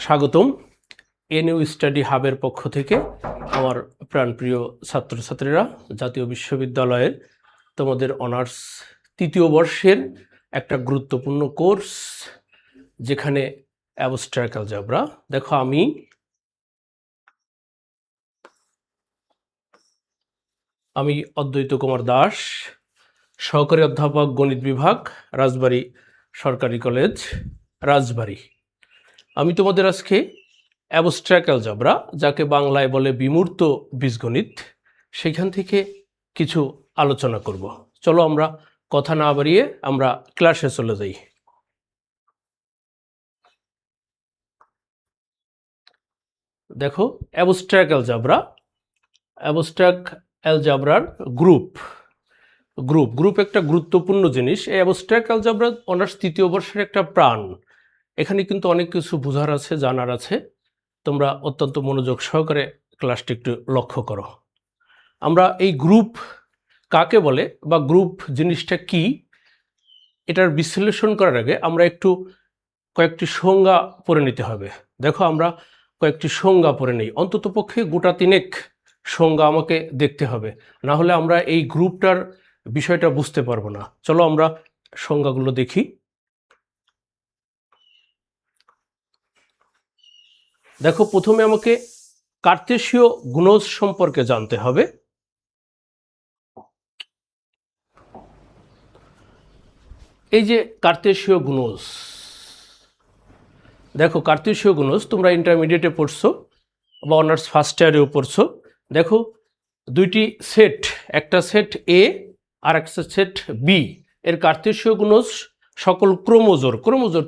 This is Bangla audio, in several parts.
স্বাগতম এনইউ স্টাডি হাবের পক্ষ থেকে আমার প্রাণপ্রিয় ছাত্রছাত্রীরা। জাতীয় বিশ্ববিদ্যালয়ের তোমাদের অনার্স তৃতীয় বর্ষের একটা গুরুত্বপূর্ণ কোর্স, যেখানে অ্যাবস্ট্রাক্ট অ্যালজেব্রা। দেখো, আমি অদ্বৈত কুমার দাস, সহকারী অধ্যাপক গণিত বিভাগ, রাজবাড়ী সরকারি কলেজ, রাজবাড়ী। আমি তোমাদের আজকে অ্যাবস্ট্রাক্ট অ্যালজেব্রা, যাকে বাংলায় বলে বিমূর্ত বীজগণিত, সেখান থেকে কিছু আলোচনা করব। চলো আমরা কথা না বাড়িয়ে আমরা ক্লাসে চলে যাই। দেখো, অ্যাবস্ট্রাক্ট অ্যালজেব্রার গ্রুপ একটা গুরুত্বপূর্ণ জিনিস। এই অ্যাবস্ট্রাক্ট অ্যালজেব্রা অনার্স তৃতীয় বর্ষের একটা প্রাণ। এখানে কিন্তু অনেক কিছু বোঝার আছে, জানার আছে। তোমরা অত্যন্ত মনোযোগ সহকারে ক্লাসটি একটু লক্ষ্য করো। আমরা এই গ্রুপ কাকে বলে বা গ্রুপ জিনিসটা কি, এটার বিশ্লেষণ করার আগে আমরা একটু কয়েকটি সংজ্ঞা পড়ে নিতে হবে। দেখো, আমরা কয়েকটি সংজ্ঞা পড়ে নিই, অন্ততপক্ষে গোটা তিনেক সংজ্ঞা আমাকে দেখতে হবে, না হলে আমরা এই গ্রুপটার বিষয়টা বুঝতে পারবো না। চলো আমরা সংজ্ঞাগুলো দেখি। দেখো, প্রথমে আমাকে কার্তেশীয় গুণজ সম্পর্কে জানতে হবে। এই যে কার্তেশীয় গুণজ, দেখো কার্তেশীয় গুণজ তোমরা ইন্টারমিডিয়েটে পড়ছো বা অনার্স ফার্স্ট ইয়ারেও পড়ছো। দেখো, দুইটি সেট, একটা সেট এ আর একটা সেট বি, এর কার্তেশীয় গুণজ সকল ক্রোমোজোর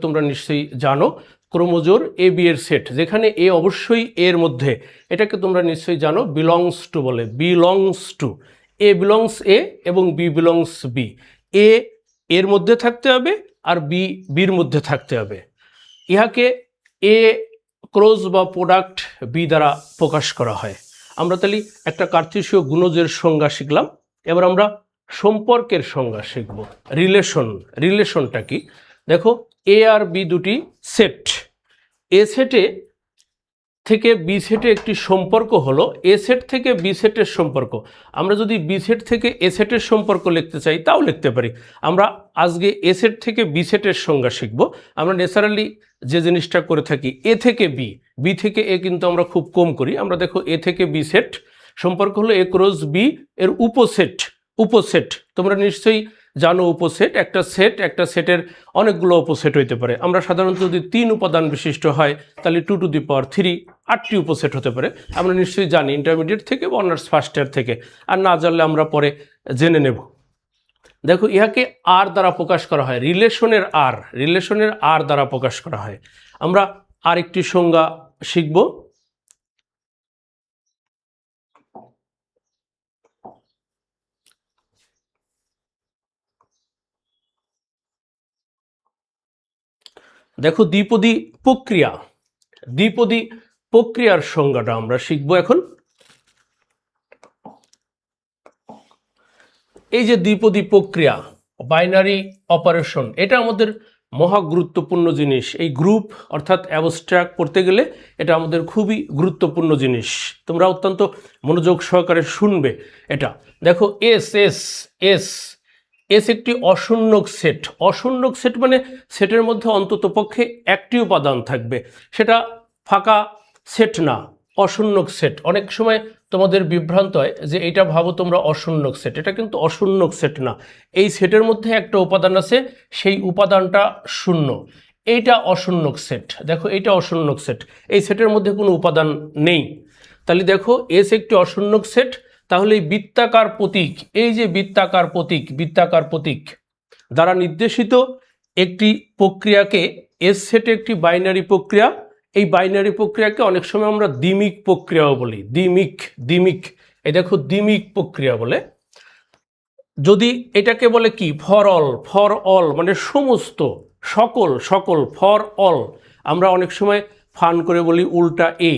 তোমরা নিশ্চয়ই জানো। ক্রোমোজোর এ বি এর সেট, যেখানে এ অবশ্যই এর মধ্যে, এটাকে তোমরা নিশ্চয়ই জানো বিলংস টু বলে, বিলংস টু। এ বিলংস এ এবং বি বিলংস বি। এ এর মধ্যে থাকতে হবে আর বি বির মধ্যে থাকতে হবে। ইহাকে এ ক্রস বা প্রোডাক্ট বি দ্বারা প্রকাশ করা হয়। আমরা তাহলে একটা কার্তেশীয় গুণজের সংজ্ঞা শিখলাম। এবার আমরা সম্পর্কের সংজ্ঞা শিখব। রিলেশনটা কি? দেখো, এ আর বি দুটি সেট। এ সেটে থেকে বি সেটে একটি সম্পর্ক হলো এ সেট থেকে বি সেটের সম্পর্ক। আমরা যদি বি সেট থেকে এ সেটের সম্পর্ক লিখতে চাই তাও লিখতে পারি। আমরা আজকে এ সেট থেকে বি সেটের সংজ্ঞা শিখব। আমরা ন্যাচারালি যে জিনিসটা করে থাকি এ থেকে বি, বি থেকে এ কিন্তু আমরা খুব কম করি। আমরা দেখো, এ থেকে বি সেট সম্পর্ক হলো এ ক্রস বি এর উপসেট। তোমরা নিশ্চয়ই জানো উপসেট, একটা সেটের অনেকগুলো উপসেট হইতে পারে। আমরা সাধারণত যদি 3 উপাদান বিশিষ্ট হয় তাহলে 2 টু দি পাওয়ার 3 8টি উপসেট হতে পারে। আমরা নিশ্চয়ই জানি ইন্টারমিডিয়েট থেকে বা অনার্স ফার্স্ট ইয়ার থেকে, আর না জানলে আমরা পরে জেনে নেব। দেখো, ইহাকে আর দ্বারা প্রকাশ করা হয়, রিলেশনের আর দ্বারা প্রকাশ করা হয়। আমরা আরেকটি সংজ্ঞা শিখব। দেখো, দ্বিপদী প্রক্রিয়ার সংজ্ঞাটা আমরা শিখব এখন। এই যে দ্বিপদী প্রক্রিয়া, বাইনারি অপারেশন, এটা আমাদের মহা গুরুত্বপূর্ণ জিনিস। এই গ্রুপ অর্থাৎ অ্যাবস্ট্রাক্ট পড়তে গেলে এটা আমাদের খুবই গুরুত্বপূর্ণ জিনিস। তোমরা অত্যন্ত মনোযোগ সহকারে শুনবে এটা। দেখো, এস একটি অশূন্যক সেট মানে সেটের মধ্যে অন্তত পক্ষে একটি উপাদান থাকবে, সেটা ফাঁকা সেট না, অশূন্যক সেট। অনেক সময় তোমাদের বিভ্রান্ত হয় যে এটা ভাবো তোমরা অশূন্যক সেট, এটা কিন্তু অশূন্যক সেট না। এই সেটের মধ্যে একটা উপাদান আছে, সেই উপাদানটা শূন্য, এইটা অশূন্যক সেট। দেখো, এইটা অশূন্যক সেট, এই সেটের মধ্যে কোনো উপাদান নেই। তাহলে দেখো, এস একটি অশূন্যক সেট। তাহলে এই বৃত্তাকার প্রতীক, এই যে বৃত্তাকার প্রতীক দ্বারা নির্দেশিত একটি প্রক্রিয়াকে, এস সেটে একটি বাইনারি প্রক্রিয়া, এই বাইনারি প্রক্রিয়াকে অনেক সময় আমরা দ্বিমিক প্রক্রিয়াও বলি। দ্বিমিক, এই দেখো দ্বিমিক প্রক্রিয়া বলে। যদি এটাকে বলে কি, ফর অল মানে সমস্ত, সকল ফর অল। আমরা অনেক সময় ফান করে বলি উল্টা এ,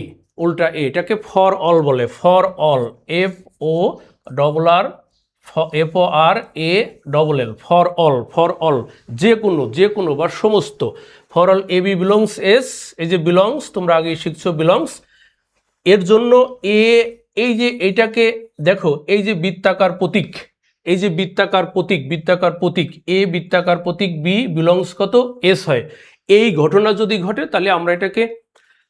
এটাকে ফর অল বলে, for all, FORR FORALL for all, যে কোনো বা সমস্ত, for all AB belongs S, এই যে বিলংস তোমরা আগে শিখছো বিলংস, এর জন্য এ, এই যে এইটাকে দেখো, এই যে বৃত্তাকার প্রতীক, এই যে বৃত্তাকার প্রতীক এ, বৃত্তাকার প্রতীক বি বিলংস কত এস হয়। এই ঘটনা যদি ঘটে তাহলে আমরা এটাকে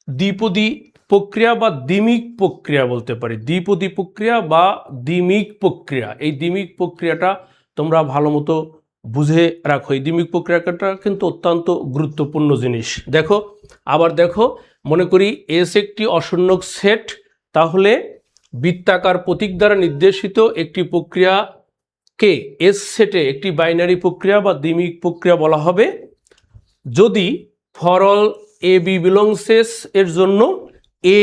দ্বিপদী প্রক্রিয়া বা দ্বিমিক প্রক্রিয়া বলতে পারি। দ্বিপদী প্রক্রিয়া বা দ্বিমিক প্রক্রিয়া, এই দ্বিমিক প্রক্রিয়াটা তোমরা ভালো মতো বুঝে রাখো। এই দ্বিমিক প্রক্রিয়াটা কিন্তু অত্যন্ত গুরুত্বপূর্ণ জিনিস। দেখো আবার দেখো, মনে করি এস একটি অশূন্যক সেট, তাহলে বৃত্তাকার প্রতীক দ্বারা নির্দেশিত একটি প্রক্রিয়াকে এস সেটে একটি বাইনারি প্রক্রিয়া বা দ্বিমিক প্রক্রিয়া বলা হবে যদি ফর অল AB বিলংসেস এর জন্য এ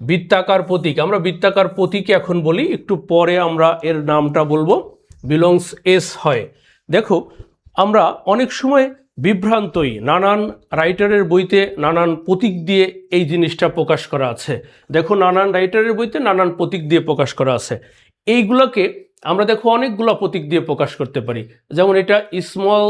বৃত্তাকার প্রতীক, আমরা বৃত্তাকার প্রতীকে এখন বলি, একটু পরে আমরা এর নামটা বলবো, বিলংস এস হয়। দেখো আমরা অনেক সময় বিভ্রান্তই, নানান রাইটারের বইতে নানান প্রতীক দিয়ে এই জিনিসটা প্রকাশ করা আছে। দেখো নানান রাইটারের বইতে নানান প্রতীক দিয়ে প্রকাশ করা আছে। এইগুলোকে আমরা দেখো অনেকগুলো প্রতীক দিয়ে প্রকাশ করতে পারি। যেমন এটা স্মল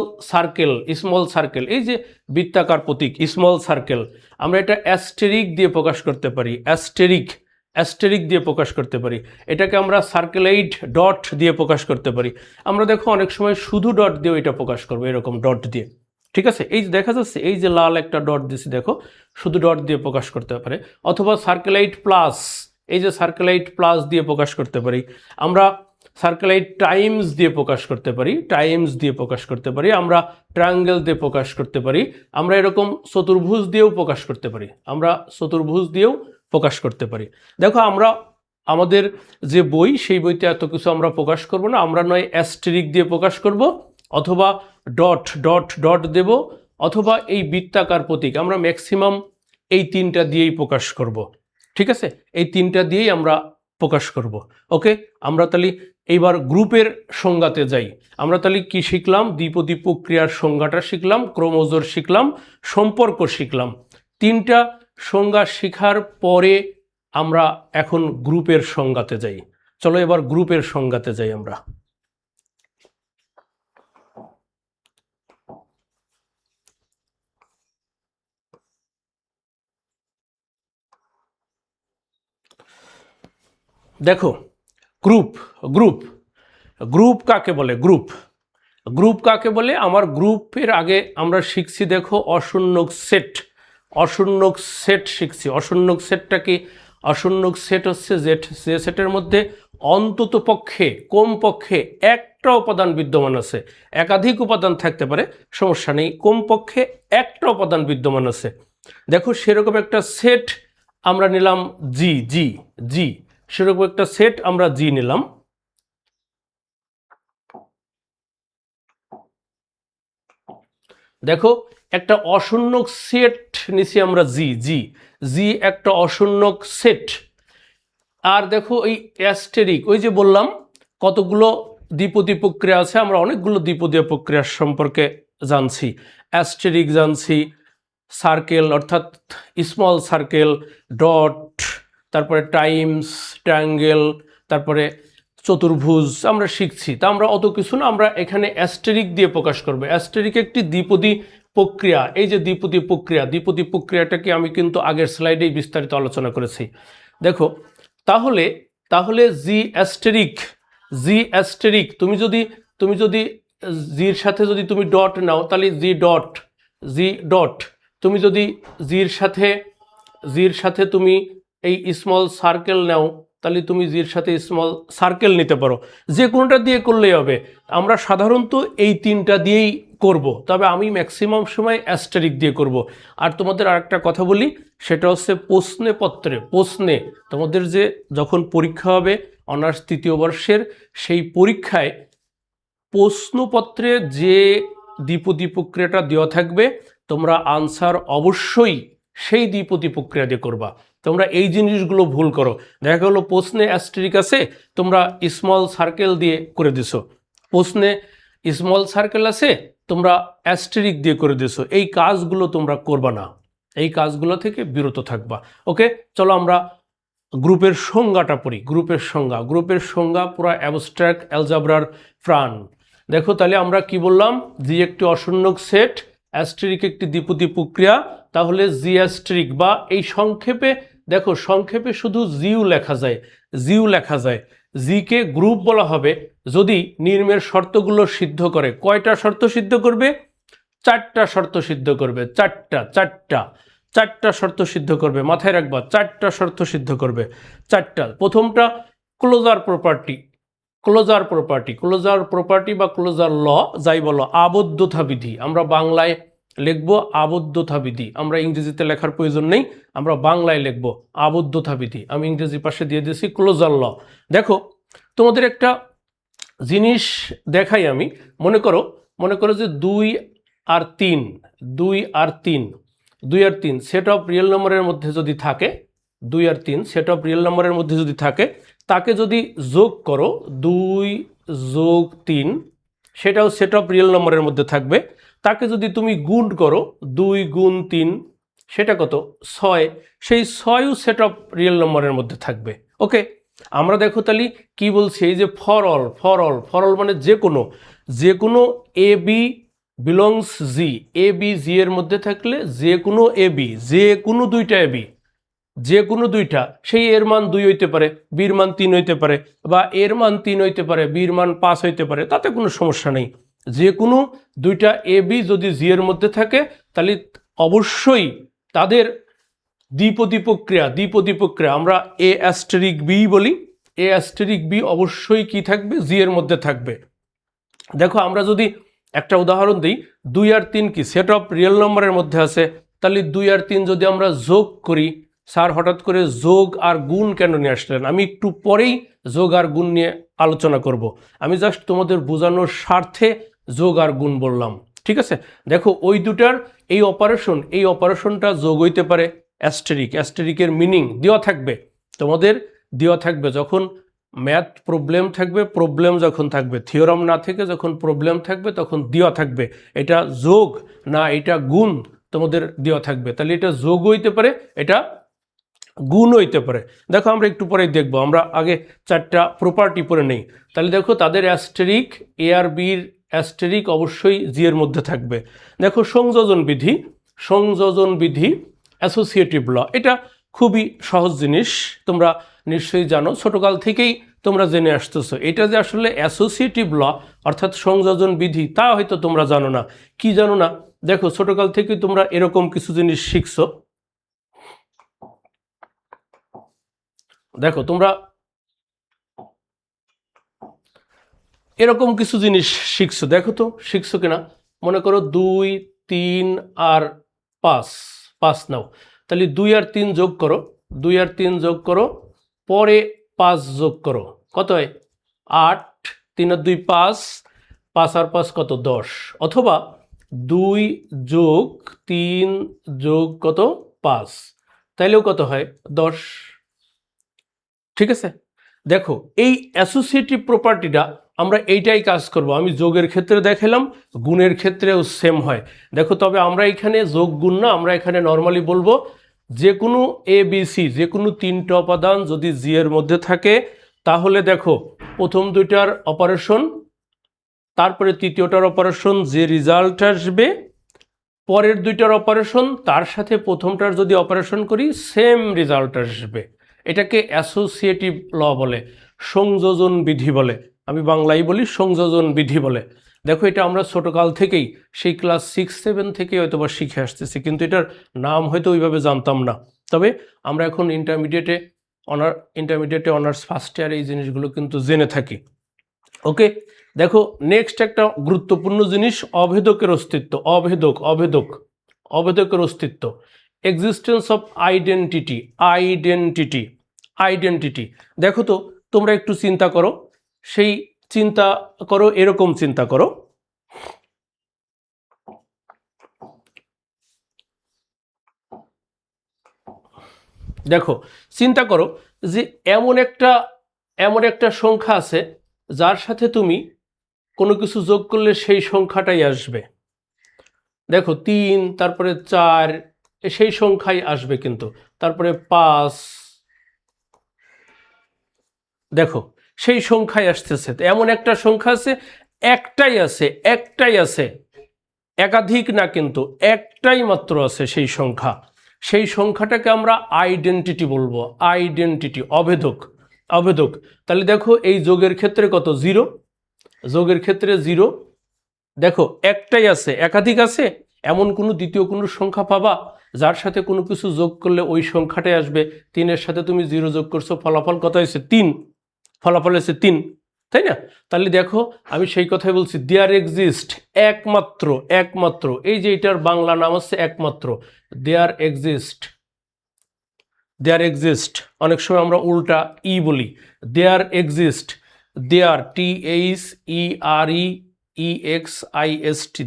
সার্কেল, এই যে বৃত্তাকার প্রতীক স্মল সার্কেল, আমরা এটা অ্যাস্টেরিক দিয়ে প্রকাশ করতে পারি, অ্যাস্টেরিক দিয়ে প্রকাশ করতে পারি। এটাকে আমরা সার্কেলাইট ডট দিয়ে প্রকাশ করতে পারি। আমরা দেখো অনেক সময় শুধু ডট দিয়েও এটা প্রকাশ করবো, এরকম ডট দিয়ে, ঠিক আছে। এই যে দেখা যাচ্ছে, এই যে লাল একটা ডট দিয়েছি, দেখো শুধু ডট দিয়ে প্রকাশ করতে পারে। অথবা সার্কেলাইট প্লাস, এই যে সার্কেলাইট প্লাস দিয়ে প্রকাশ করতে পারি। আমরা সার্কেলাইট টাইমস দিয়ে প্রকাশ করতে পারি, আমরা ট্রায়াঙ্গেল দিয়ে প্রকাশ করতে পারি, আমরা এরকম চতুর্ভুজ দিয়েও প্রকাশ করতে পারি, দেখো আমরা আমাদের যে বই, সেই বইতে এত কিছু আমরা প্রকাশ করব না। আমরা নয় অ্যাস্টেরিক দিয়ে প্রকাশ করব, অথবা ডট দেব, অথবা এই বৃত্তাকার প্রতীক, আমরা ম্যাক্সিমাম এই তিনটা দিয়েই প্রকাশ করব, ঠিক আছে। এই তিনটা দিয়েই আমরা প্রকাশ করব। ওকে, আমরা তাহলে এইবার গ্রুপের সংজ্ঞাতে যাই। আমরা তাহলে কি শিখলাম? দ্বিপদী প্রক্রিয়ার সংজ্ঞাটা শিখলাম, ক্রোমোজোর শিখলাম, সম্পর্ক শিখলাম। তিনটা সংজ্ঞা শিখার পরে আমরা এখন গ্রুপের সংজ্ঞাতে যাই। চলো এবার গ্রুপের সংজ্ঞাতে যাই আমরা। দেখো গ্রুপ কাকে বলে? গ্রুপ কাকে বলে? আমার গ্রুপের আগে আমরা শিখছি, দেখো অশূন্যক সেট শিখছি। অশূন্যক সেটটা কি? অশূন্যক সেট হচ্ছে যে সেটের মধ্যে অন্তত পক্ষে, কমপক্ষে একটা উপাদান বিদ্যমান আছে। একাধিক উপাদান থাকতে পারে, সমস্যা নেই, কমপক্ষে একটা উপাদান বিদ্যমান আছে। দেখো সেরকম একটা সেট আমরা নিলাম জি, সেরকম একটা সেট আমরা জি নিলাম। দেখো একটা অশূন্যক সেট নিছি আমরা জি একটা অশূন্যক সেট। আর দেখো এই অ্যাস্টেরিক, ওই যে বললাম কতগুলো দ্বিপদী প্রক্রিয়া আছে, আমরা অনেকগুলো দ্বিপদী প্রক্রিয়ার সম্পর্কে জানছি। অ্যাস্টেরিক জানছি, সার্কেল অর্থাৎ স্মল সার্কেল, ডট, তারপরে টাইমস, ট্রায়াঙ্গেল, তারপরে চতুর্ভুজ আমরা শিখছি। তা আমরা অত কিছু না, আমরা এখানে অ্যাস্টেরিক দিয়ে প্রকাশ করবো। অ্যাস্টেরিক একটি দ্বিপদী প্রক্রিয়া। এই যে দ্বিপদী প্রক্রিয়াটাকে আমি কিন্তু আগের স্লাইডেই বিস্তারিত আলোচনা করেছি। দেখো তাহলে জি অ্যাস্টেরিক, তুমি যদি জির সাথে যদি তুমি ডট নাও তাহলে জি ডট, তুমি যদি জির সাথে তুমি এই স্মল সার্কেল নাও তাহলে তুমি জির সাথে স্মল সার্কেল নিতে পারো, যে কোনোটা দিয়ে করলেই হবে। আমরা সাধারণত এই তিনটা দিয়েই করব, তবে আমি ম্যাক্সিমাম সময় অ্যাস্টেরিক দিয়ে করব। আর তোমাদের আরেকটা কথা বলি, সেটা হচ্ছে প্রশ্নে তোমাদের যে যখন পরীক্ষা হবে অনার্স তৃতীয় বর্ষের, সেই পরীক্ষায় প্রশ্নপত্রে যে দ্বিপদী প্রক্রিয়াটা দেওয়া থাকবে, তোমরা আনসার অবশ্যই সেই দ্বিপদী প্রক্রিয়া দিয়ে করবা। তোমরা এই জিনিসগুলো ভুল করো। দেখা গেলো প্রশ্নে অ্যাস্টেরিক আছে, তোমরা স্মল সার্কেল দিয়ে করে দিছো। প্রশ্নে স্মল সার্কেল আছে, তোমরা অ্যাস্টেরিক দিয়ে করে দিছো। এই কাজগুলো তোমরা করবা না, এই কাজগুলো থেকে বিরত থাকবা। ওকে, চলো আমরা গ্রুপের সংজ্ঞাটা পড়ি। গ্রুপের সংজ্ঞা পুরো অ্যাবস্ট্রাক্ট অ্যালজাবরার প্রাণ। দেখো তাহলে আমরা কি বললাম, জি একটি অশূন্যক সেট, অ্যাস্টেরিক একটি দ্বিপদী প্রক্রিয়া, তাহলে জি অ্যাস্টেরিক বা এই সংক্ষেপে, দেখো সংক্ষেপে শুধু জিউ লেখা যায়। জিকে গ্রুপ বলা হবে যদি নির্মের শর্তগুলো সিদ্ধ করে। কয়টা শর্ত সিদ্ধ করবে? চারটা শর্ত সিদ্ধ করবে। চারটা শর্ত সিদ্ধ করবে, মাথায় রাখবা, চারটা শর্ত সিদ্ধ করবে, চারটা। প্রথমটা ক্লোজার প্রপার্টি বা ক্লোজার ল, যাই বলো, আবদ্ধতা বিধি। আমরা বাংলায় লিখবো আবদ্ধতা বিধি, আমরা ইংরেজিতে লেখার প্রয়োজন নেই, আমরা বাংলায় লিখবো আবদ্ধতা বিধি। আমি ইংরেজি পাশে দিয়ে দিয়েছি ক্লোজার ল। দেখো তোমাদের একটা জিনিস দেখাই আমি। মনে করো যে 2 আর 3 সেট অফ রিয়েল নম্বরের মধ্যে যদি থাকে, 2 আর 3 সেট অফ রিয়েল নম্বরের মধ্যে যদি থাকে, তাকে যদি যোগ করো 2 যোগ 3, সেটাও সেট অফ রিয়েল নম্বরের মধ্যে থাকবে। তাকে যদি তুমি গুণ করো 2 গুণ 3, সেটা কত? 6, সেই 6ও সেট অফ রিয়েল নম্বরের মধ্যে থাকবে। ওকে, আমরা দেখো তাহলে কি বলছি, এই যে ফর অল মানে যে কোনো এ B belongs G, A B জি এর মধ্যে থাকলে যে কোনো এ বি, যে কোনো দুইটা এ বি, যে কোনো দুইটা, সেই এর মান 2 হইতে পারে, বির মান 3 হইতে পারে, বা এর মান 3 হইতে পারে, বির মান 5 হইতে পারে, তাতে কোনো সমস্যা নেই। যে কোনো দুইটা এ বি যদি জি এর মধ্যে থাকে, তাহলে অবশ্যই তাদের দ্বিপদী প্রক্রিয়া আমরা এ অ্যাস্টেরিক বি বলি। এ অ্যাস্টেরিক বি অবশ্যই কি থাকবে? জি এর মধ্যে থাকবে। দেখো আমরা যদি একটা উদাহরণ দিই, 2 আর 3 কি সেট অফ রিয়েল নম্বরের মধ্যে আছে, তাহলে 2 আর 3 যদি আমরা যোগ করি, স্যার হঠাৎ করে যোগ আর গুণ কেন নিয়ে আসলেন? আমি একটু পরেই যোগ আর গুণ নিয়ে আলোচনা করব, আমি জাস্ট তোমাদের বোঝানোর স্বার্থে যোগ আর গুণ বললাম, ঠিক আছে? দেখো ওই দুটার এই অপারেশনটা যোগ হইতে পারে অ্যাস্টেরিকের মিনিং দেওয়া থাকবে, তোমাদের দেওয়া থাকবে। যখন ম্যাথ প্রবলেম যখন থাকবে, থিওরাম না থেকে যখন প্রবলেম থাকবে, তখন দেওয়া থাকবে এটা যোগ না এটা গুণ, তোমাদের দেওয়া থাকবে। তাহলে এটা যোগ হইতে পারে, এটা গুণ হইতে পারে। দেখো আমরা একটু পরেই দেখবো, আমরা আগে চারটা প্রপার্টি পড়ে নেই। তাহলে দেখো তাদের অ্যাস্টেরিক, এ আর বির অ্যাস্টেরিক অবশ্যই জি এর মধ্যে থাকবে। দেখো সংযোজন বিধি অ্যাসোসিয়েটিভ ল, এটা খুবই সহজ জিনিস, তোমরা নিশ্চয়ই জানো, ছোটকাল থেকেই তোমরা জেনে আসতেছো। এটা যে আসলে অ্যাসোসিয়েটিভ ল অর্থাৎ সংযোজন বিধি, তা হয়তো তোমরা জানো না। কি জানো না? দেখো ছোটকাল থেকেই তোমরা এরকম কিছু জিনিস শিখছো। দেখো তোমরা এরকম কিছু জিনিস শিখছো, দেখো তো শিখছো কিনা। মনে করো 2, 3 আর 5 নাও, তাহলে 2 আর 3 যোগ করো, পরে 5 যোগ করো, কত হয়? 8, 3 আর 2 5, 5 আর 5 কত? 10। অথবা 2 যোগ 3 যোগ কত? 5, তাইলেও কত হয়? 10। ঠিক আছে, দেখো এই অ্যাসোসিয়েটিভ প্রপার্টিটা আমরা এইটাই কাজ করব। আমি যোগের ক্ষেত্রে দেখালাম, গুণের ক্ষেত্রেও সেম হয়। দেখো তবে আমরা এখানে যোগ গুণ না, আমরা এখানে নর্মালি বলবো যে কোনো এ বি সি, যে কোনো 3টা উপাদান যদি জি এর মধ্যে থাকে, তাহলে দেখো প্রথম দুইটার অপারেশন, তারপরে তৃতীয়টার অপারেশন, যে রেজাল্ট আসবে, পরের দুইটার অপারেশন, তার সাথে প্রথমটার যদি অপারেশন করি, সেম রেজাল্ট আসবে। এটাকে অ্যাসোসিয়েটিভ ল বলে, সংযোজন বিধি বলে। আমি বাংলায় বলি সংযোজন বিধি বলে। দেখো এটা আমরা ছোটকাল থেকেই, সেই ক্লাস 6-7 থেকে হয়তো বা শিখে আসতেছি, কিন্তু এটার নাম হয়তো ওইভাবে জানতাম না। তবে আমরা এখন ইন্টারমিডিয়েটে অনার্স ফার্স্ট ইয়ারে এই জিনিসগুলো কিন্তু জেনে থাকি। ওকে, দেখো নেক্সট একটা গুরুত্বপূর্ণ জিনিস, অভেদকের অস্তিত্ব। অভেদকের অস্তিত্ব, এক্সিস্টেন্স অফ আইডেন্টিটি। দেখো তো তোমরা একটু চিন্তা করো, এরকম চিন্তা করো, দেখো চিন্তা করো যে এমন একটা সংখ্যা আছে যার সাথে তুমি কোনো কিছু যোগ করলে সেই সংখ্যাটাই আসবে। দেখো 3, তারপরে 4, সেই সংখ্যাই আসবে, কিন্তু তারপরে 5, দেখো সেই সংখ্যায় আসতেছে। তো এমন একটা সংখ্যা আছে, একটাই আছে, একাধিক না, কিন্তু একটাই মাত্র আছে সেই সংখ্যা। সেই সংখ্যাটাকে আমরা আইডেন্টিটি বলবো, আইডেন্টিটি, অভেদক। তাহলে দেখো এই যোগের ক্ষেত্রে কত? 0। যোগের ক্ষেত্রে 0। দেখো একটাই আছে, একাধিক আছে, এমন কোনো দ্বিতীয় কোনো সংখ্যা পাবা যার সাথে কোনো কিছু যোগ করলে ওই সংখ্যাটাই আসবে। 3-এর সাথে তুমি 0 যোগ করছো, ফলাফল কত হয়েছে? 3। ফলাফল হয়েছে 3, তাই না? তাহলে দেখো আমি সেই কথাই বলছি, দেয়ার এক্সিস্ট, একমাত্র, এই যে এটার বাংলা নাম হচ্ছে একমাত্র, দেয়ার এক্সিস্ট। অনেক সময় আমরা উল্টা ই বলি, there exist, there, THEREEXIST,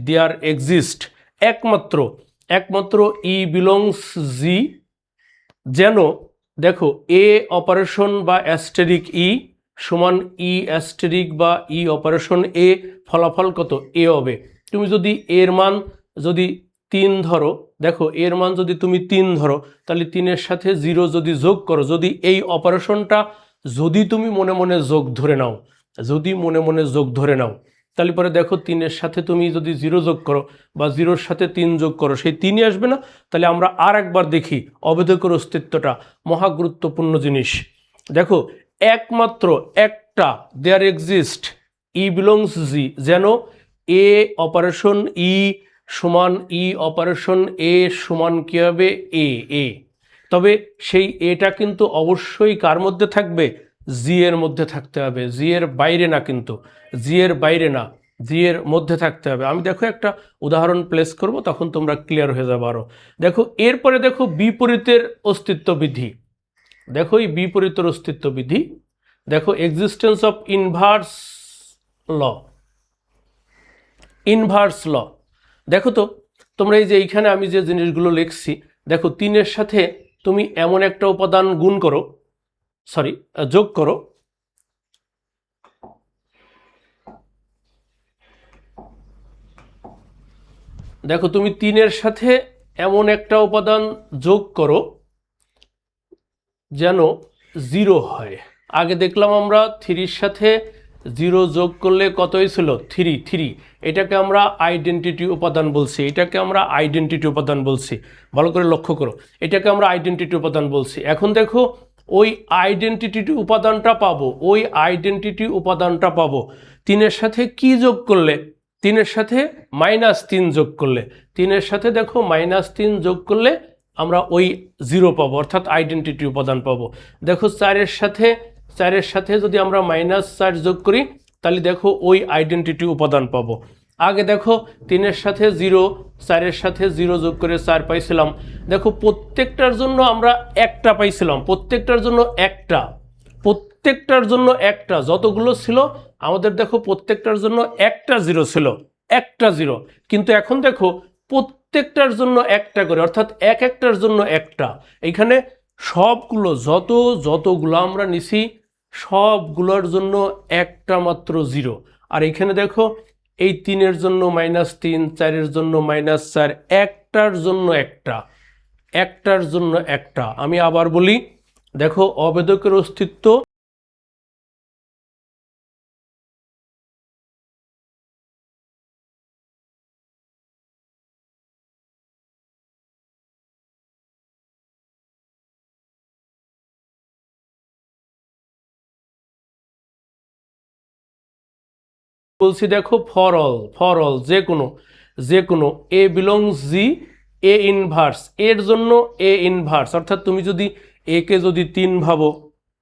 there exist, একমাত্র, ই বিলংস জি, যেন দেখো এ অপারেশন বা অ্যাস্টেরিক ই সমান ই অ্যাস্টেরিক বা ই অপারেশন এ, ফলাফল কত? এ হবে। তুমি যদি এর মান যদি 3 ধরো, দেখো এর মান যদি তুমি 3 ধরো, তাহলে 3-এর সাথে 0 যদি যোগ করো, যদি এই অপারেশনটা যদি তুমি মনে মনে যোগ ধরে নাও, তাহলে পরে দেখো 3-এর সাথে তুমি যদি 0 যোগ করো বা 0-র সাথে 3 যোগ করো, সেই 3ই আসবে না? তাহলে আমরা আর একবার দেখি অভেদকের অস্তিত্বটা, মহা গুরুত্বপূর্ণ জিনিস। দেখো একমাত্র একটা, দেয়ার এক্সিস্ট, ই বিলংস জি, যেন এ অপারেশন ই সমান ই অপারেশন এ সমান কী হবে? এ। তবে সেই এটা কিন্তু অবশ্যই কার মধ্যে থাকবে? জি এর মধ্যে থাকতে হবে, জি এর বাইরে না, কিন্তু জি এর মধ্যে থাকতে হবে। আমি দেখো একটা উদাহরণ প্লেস করব, তখন তোমরা ক্লিয়ার হয়ে যাবে আরো। দেখো এরপরে দেখো বিপরীতের অস্তিত্ব বিধি। দেখো এই বিপরীতের অস্তিত্ব বিধি, দেখো এক্সিস্টেন্স অফ ইনভার্স ল। দেখো তো তোমরা এই যে এইখানে আমি যে জিনিসগুলো লিখছি, দেখো 3-এর সাথে তুমি এমন একটা উপাদান যোগ করো, দেখো তুমি 3-এর সাথে এমন একটা উপাদান যোগ করো যেন 0 হয়। আগে দেখলাম আমরা 3-র সাথে 0 যোগ করলে কত হয়েছিল? 3। এটাকে আমরা আইডেন্টিটি উপাদান বলছি, ভালো করে লক্ষ্য করো, এটাকে আমরা আইডেন্টিটি উপাদান বলছি। এখন দেখো ওই আইডেন্টিটি উপাদানটা পাবো 3-এর সাথে কি যোগ করলে? 3-এর সাথে -3 যোগ করলে, 3-এর সাথে দেখো -3 যোগ করলে আমরা ওই 0 পাবো, অর্থাৎ আইডেন্টিটি উপাদান পাবো। দেখো 4-এর সাথে যদি আমরা -4 যোগ করি, তাহলে দেখো ওই আইডেন্টিটি উপাদান পাবো। আগে দেখো 3-এর সাথে 0, 4-এর সাথে 0 যোগ করে 4 পাইছিলাম। দেখো প্রত্যেকটার জন্য আমরা একটা পাইছিলাম, প্রত্যেকটার জন্য একটা, যতগুলো ছিল আমাদের দেখো প্রত্যেকটার জন্য একটা 0 ছিল, একটা 0। কিন্তু এখন দেখো প্রত্যেকটার জন্য একটা করে, অর্থাৎ একটার জন্য একটা। এইখানে সবগুলো যতগুলো আমরা নিছি সবগুলোর জন্য একটা মাত্র 0। আর এইখানে দেখো এই 3-এর জন্য -3, 4-এর জন্য -4, একটার জন্য একটা। আমি আবার বলি, দেখো অভেদকের অস্তিত্ব বলছি, দেখো ফর অল যে কোনো এ বিলংস জি, এ ইনভার্স, এর জন্য এ ইনভার্স, অর্থাৎ তুমি যদি এ কে যদি 3 ভাবো,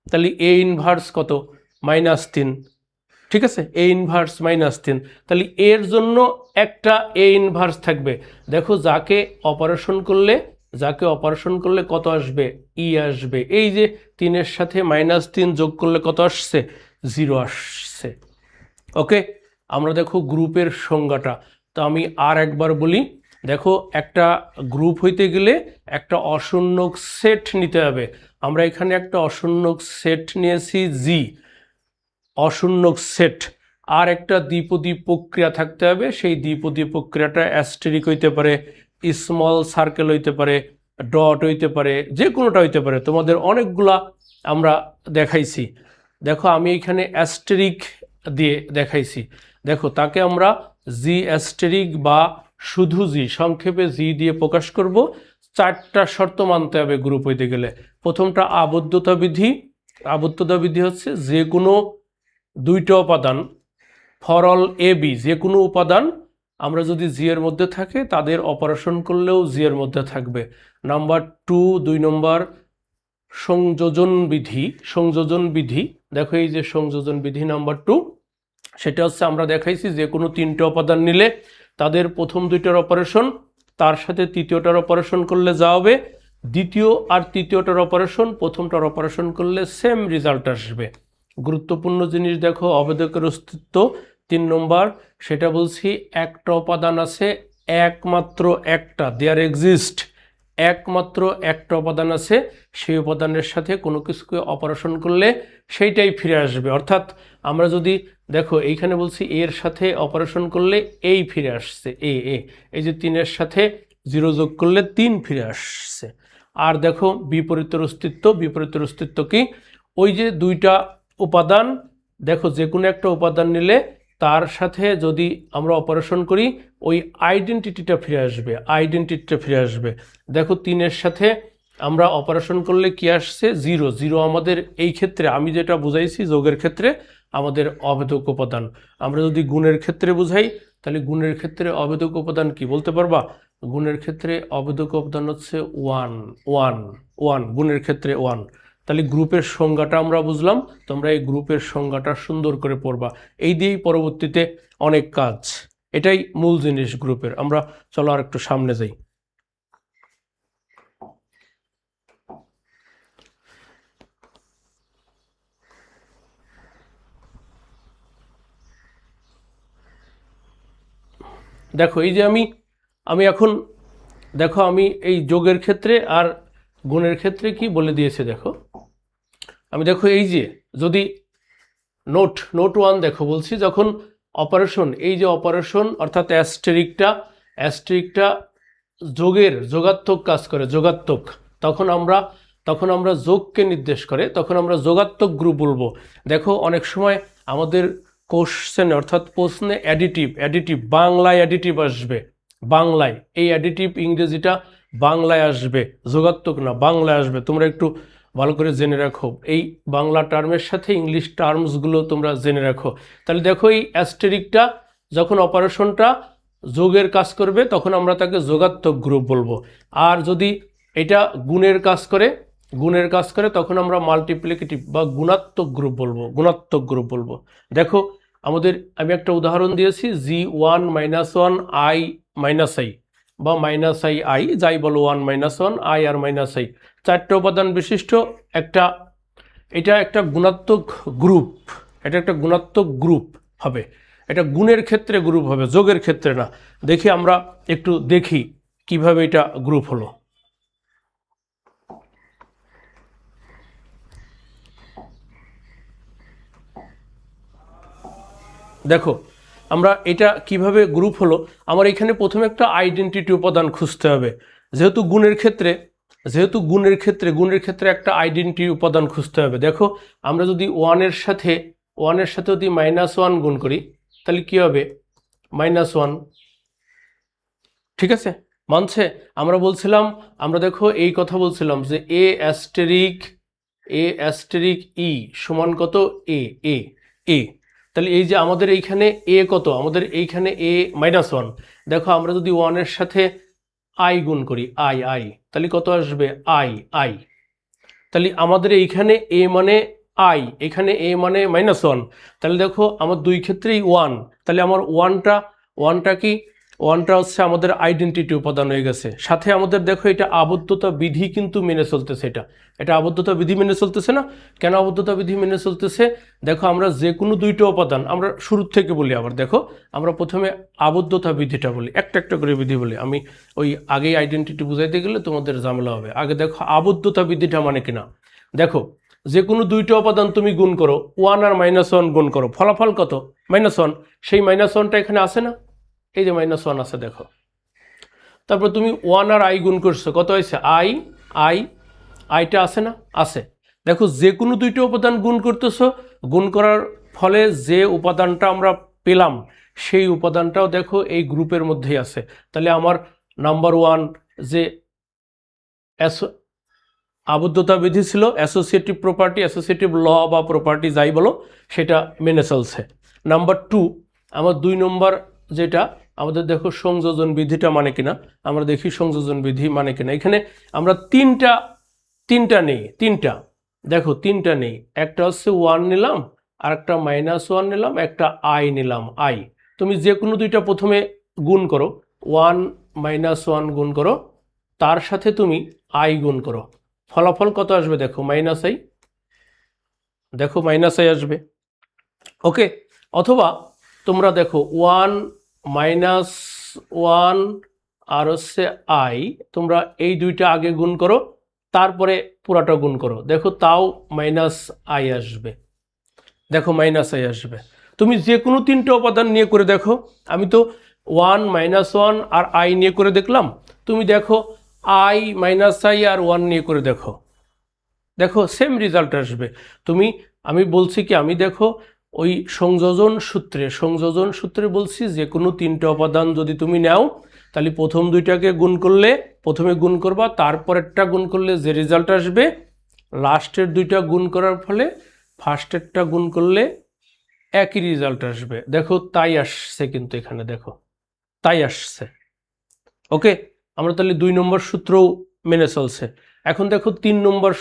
তাহলে এ ইনভার্স কত? -3, ঠিক আছে? এ ইনভার্স -3, তাহলে এর জন্য একটা এ ইনভার্স থাকবে। দেখো যাকে অপারেশন করলে কত আসবে? ই আসবে। এই যে 3-এর সাথে -3 যোগ করলে কত আসছে? 0 আসছে। ওকে, আমরা দেখো গ্রুপের সংজ্ঞাটা, তো আমি আর একবার বলি। দেখো একটা গ্রুপ হইতে গেলে একটা অশূন্যক সেট নিতে হবে। আমরা এখানে একটা অশূন্যক সেট নিয়েছি জি, অশূন্যক সেট। আর একটা দ্বিপদী প্রক্রিয়া থাকতে হবে, সেই দ্বিপদী প্রক্রিয়াটা অ্যাস্টেরিক হইতে পারে, স্মল সার্কেল হইতে পারে, ডট হইতে পারে, যে কোনোটা হইতে পারে। তোমাদের অনেকগুলা আমরা দেখাইছি। দেখো আমি এখানে অ্যাস্টেরিক দিয়ে দেখাইছি। দেখো তাকে আমরা জি অ্যাস্টেরিক বা শুধু জি, সংক্ষেপে জি দিয়ে প্রকাশ করব। 4টা শর্ত মানতে হবে গ্রুপ হইতে গেলে। প্রথমটা আবদ্ধতা বিধি। আবদ্ধতা বিধি হচ্ছে যে কোনো 2টা উপাদান ফর অল এ বি, যে কোনো উপাদান আমরা যদি জি এর মধ্যে থাকে তাদের অপারেশন করলেও জি এর মধ্যে থাকবে। নাম্বার 2, 2 নম্বর সংযোজন বিধি। সংযোজন বিধি, দেখো এই যে সংযোজন বিধি নাম্বার 2, সেটা হচ্ছে আমরা দেখাইছি যে কোনো 3টে উপাদান নিলে তাদের প্রথম 2টার অপারেশন তার সাথে তৃতীয়টার অপারেশন করলে যা হবে, দ্বিতীয় আর তৃতীয়টার অপারেশন প্রথমটার অপারেশন করলে সেম রেজাল্ট আসবে। গুরুত্বপূর্ণ জিনিস দেখো অবেদকের অস্তিত্ব 3 নম্বর, সেটা বলছি একটা উপাদান আছে একমাত্র একটা, দেয়ার এক্সিস্ট, একমাত্র একটা উপাদান আছে, সেই উপাদানের সাথে কোনো কিছুকে অপারেশন করলে সেইটাই ফিরে আসবে। অর্থাৎ আমরা যদি দেখো এইখানে বলছি এর সাথে অপারেশন করলে এই ফিরে আসছে এ, এই যে 3-এর সাথে 0 যোগ করলে 3 ফিরে আসছে। আর দেখো বিপরীতের অস্তিত্ব। বিপরীতের অস্তিত্ব কি? ওই যে 2টা উপাদান, দেখো যে কোনো একটা উপাদান নিলে তার সাথে যদি আমরা অপারেশন করি ওই আইডেন্টিটিটা ফিরে আসবে, আইডেন্টিটিটা ফিরে আসবে। দেখো 3-এর সাথে আমরা অপারেশন করলে কি আসছে? 0। 0 আমাদের এই ক্ষেত্রে আমি যেটা বুঝাইছি যোগের ক্ষেত্রে আমাদের অভেদক উপাদান। আমরা যদি গুণের ক্ষেত্রে বুঝাই তাহলে গুণের ক্ষেত্রে অভেদক উপাদান কি বলতে পারবা? গুণের ক্ষেত্রে অভেদক উপাদান হচ্ছে 1 1 1, গুণের ক্ষেত্রে 1। তাহলে গ্রুপের সংজ্ঞাটা আমরা বুঝলাম, তোমরা এই গ্রুপের সংজ্ঞাটা সুন্দর করে পড়বা, এই দিয়েই পরবর্তীতে অনেক কাজ। এটাই মূল জিনিস গ্রুপের। আমরা চলো আর একটু সামনে যাই। দেখো এই যে আমি এখন দেখো আমি এই যোগের ক্ষেত্রে আর গুণের ক্ষেত্রে কি বলে দিয়েছে দেখো। আমি দেখো এই যে যদি নোট 1 দেখো বলছি যখন অপারেশন, এই যে অপারেশন অর্থাৎ অ্যাস্টেরিকটা যোগের যোগাত্মক কাজ করে, যোগাত্মক, তখন আমরা যোগকে নির্দেশ করে, তখন আমরা যোগাত্মক গ্রুপ বলবো। দেখো অনেক সময় আমাদের কোশ্চেনে অর্থাৎ প্রশ্নে অ্যাডিটিভ বাংলায় অ্যাডিটিভ আসবে, বাংলায় এই অ্যাডিটিভ ইংরেজিটা বাংলায় আসবে, যোগাত্মক না বাংলায় আসবে। তোমরা একটু ভালো করে জেনে রাখো, এই বাংলা টার্মের সাথে ইংলিশ টার্মসগুলো তোমরা জেনে রাখো। তাহলে দেখো এই অ্যাস্টেরিকটা যখন অপারেশনটা যোগের কাজ করবে তখন আমরা তাকে যোগাত্মক গ্রুপ বলবো। আর যদি এটা গুণের কাজ করে তখন আমরা মাল্টিপ্লিকেটিভ বা গুণাত্মক গ্রুপ বলবো। দেখো আমাদের আমি একটা উদাহরণ দিয়েছি G1 - 1 I - I বা -I যাই বলো, 1 - 1 I আর -I, 4টে উপাদান বিশিষ্ট এটা একটা গুণাত্মক গ্রুপ, এটা একটা গুণাত্মক গ্রুপ হবে। এটা গুণের ক্ষেত্রে গ্রুপ হবে, যোগের ক্ষেত্রে না। দেখি আমরা একটু দেখি কিভাবে এটা গ্রুপ হলো। দেখো আমরা এটা কিভাবে গ্রুপ হলো, আমার এখানে প্রথমে একটা আইডেন্টিটি উপাদান খুঁজতে হবে। যেহেতু গুণের ক্ষেত্রে একটা আইডেন্টিটি উপাদান খুঁজতে হবে। দেখো আমরা যদি 1-এর সাথে যদি -1 গুণ করি তাহলে কি হবে? -1, ঠিক আছে, মানছে? আমরা দেখো এই কথা বলছিলাম যে এ অ্যাস্টেরিক ই সমান কত? এ। তাহলে এই যে আমাদের এইখানে এ কত? আমাদের এইখানে এ -1। দেখো আমরা যদি 1-এর সাথে আই গুণ করি, আই, তাহলে কত আসবে? আই। তাহলে আমাদের এইখানে এ মানে আই, এখানে এ মানে -1। তাহলে দেখো আমার দুই ক্ষেত্রেই 1, তাহলে আমার ওয়ানটা কি? ওয়ানটা হচ্ছে আমাদের আইডেন্টিটি উপাদান হয়ে গেছে। সাথে আমাদের দেখো এটা আবদ্ধতা বিধি কিন্তু মেনে চলতেছে, এটা আবদ্ধতা বিধি মেনে চলতেছে না? কেন আবদ্ধতা বিধি মেনে চলতেছে? দেখো আমরা যে কোনো 2টো উপাদান, আমরা শুরুর থেকে বলি আবার, দেখো আমরা প্রথমে আবদ্ধতা বিধিটা বলি, একটা করে বিধি বলি। আমি ওই আগেই আইডেন্টিটি বুঝাইতে গেলে তোমাদের ঝামেলা হবে। আগে দেখো আবদ্ধতা বিধিটা মানে কিনা। দেখো যে কোনো 2টো উপাদান তুমি গুণ করো, 1 আর -1 গুণ করো, ফলাফল কত? -1। সেই -1টা এখানে আসে না? এই যে -1 আছে দেখো। তারপর তুমি 1 আর আই গুণ করছো, কত হয়েছে? আইটা আছে না? আছে। দেখো যে কোনো দুইটা উপাদান গুণ করতেছো, গুণ করার ফলে যে উপাদানটা আমরা পেলাম সেই উপাদানটাও দেখো এই গ্রুপের মধ্যেই আছে। তাহলে আমার নাম্বার ওয়ান যে আবদ্ধতা বিধি ছিল, অ্যাসোসিয়েটিভ প্রপার্টি, অ্যাসোসিয়েটিভ ল বা প্রপার্টি যাই বলো, সেটা মেনে চলছে। নাম্বার টু, আমার 2 নম্বর যেটা আমাদের দেখো সংযোজন বিধিটা মানে কিনা, আমরা দেখি সংযোজন বিধি মানে কিনা। এখানে আমরা তিনটা নেই, দেখো তিনটা নেই, একটা হচ্ছে 1 নিলাম, আর একটা -1 নিলাম, একটা আই নিলাম আই। তুমি যে কোনো দুইটা প্রথমে গুণ করো, 1 -1 গুণ করো, তার সাথে তুমি আই গুণ করো, ফলাফল কত আসবে দেখো -i, দেখো -i আসবে। ওকে, অথবা তোমরা দেখো 1 -1 আর হচ্ছে আই, তোমরা এই দুইটা আগে গুণ করো, তারপরে পুরাটা গুণ করো, দেখো তাও -i আসবে, দেখো -i আসবে। তুমি যে কোনো তিনটে উপাদান নিয়ে করে দেখো, আমি তো 1 -1 আর আই নিয়ে করে দেখলাম, তুমি দেখো i -i আর 1 নিয়ে করে দেখো, দেখো সেম রেজাল্ট আসবে। আমি বলছি কি, আমি দেখো ওই সংযোজন সূত্রে বলছি যে কোনো তিনটে উপাদান যদি তুমি নাও, তাহলে প্রথম দুইটাকে গুণ করলে, প্রথমে গুণ করবা, তারপরেরটা গুণ করলে যে রেজাল্ট আসবে, লাস্টের দুইটা গুণ করার ফলে ফার্স্টেরটা গুণ করলে একই রেজাল্ট আসবে। দেখো তাই আসছে, কিন্তু এখানে দেখো তাই আসছে। ওকে, আমরা তাহলে 2 নম্বর সূত্রও মেনে চলছে। এখন দেখো 3 নম্বর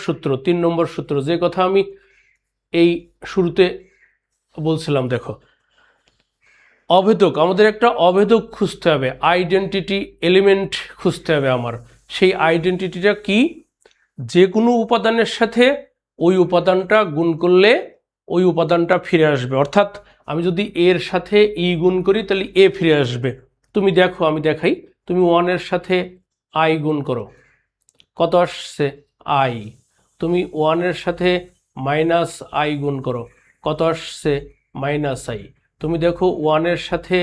সূত্র যে কথা আমি এই শুরুতে বলছিলাম। দেখো অভেদক, আমাদের একটা অভেদক খুঁজতে হবে, আইডেন্টিটি এলিমেন্ট খুঁজতে হবে আমার। সেই আইডেন্টিটিটা কি? যে কোনো উপাদানের সাথে ওই উপাদানটা গুণ করলে ওই উপাদানটা ফিরে আসবে। অর্থাৎ আমি যদি এর সাথে ই গুণ করি তাহলে এ ফিরে আসবে। তুমি দেখো, আমি দেখাই, তুমি 1 এর সাথে আই গুণ করো, কত আসছে আই। তুমি 1 এর সাথে -i গুণ করো, কত আসছে -i। তুমি দেখো 1 এর সাথে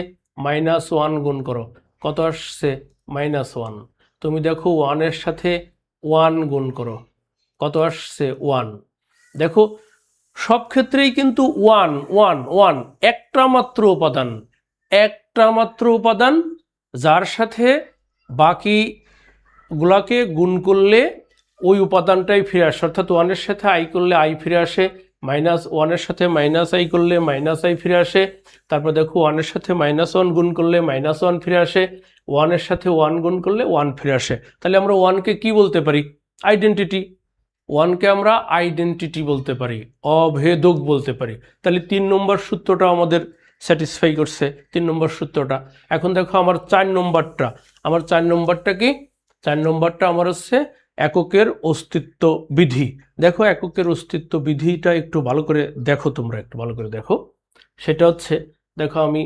-1 গুণ করো, কত আসছে -1। তুমি দেখো 1 এর সাথে 1 গুণ করো, কত আসছে 1। দেখো সব ক্ষেত্রেই কিন্তু 1 1 1, একটা মাত্র উপাদান যার সাথে বাকিগুলাকে গুণ করলে ওই উপাদানটাই ফিরে আসে। অর্থাৎ 1 এর সাথে আই করলে আই ফিরে আসে, -1 এর সাথে -i করলে -i ফিরে আসে। তারপর দেখো 1 এর সাথে -1 গুণ করলে -1 ফিরে আসে, 1 এর সাথে 1 গুণ করলে 1 ফিরে আসে। তাহলে আমরা 1কে কি বলতে পারি? আইডেন্টিটি। 1কে আমরা আইডেন্টিটি বলতে পারি, অভেদক বলতে পারি। তাহলে 3 নম্বর সূত্রটা আমাদের স্যাটিসফাই করছে, 3 নম্বর সূত্রটা। এখন দেখো আমার 4 নম্বরটা, কি? 4 নম্বরটা আমার হচ্ছে এককের অস্তিত্ব বিধি। দেখো এককের অস্তিত্ব বিধিটা একটু ভালো করে দেখো, তোমরা একটু ভালো করে দেখো। সেটা হচ্ছে, দেখো আমি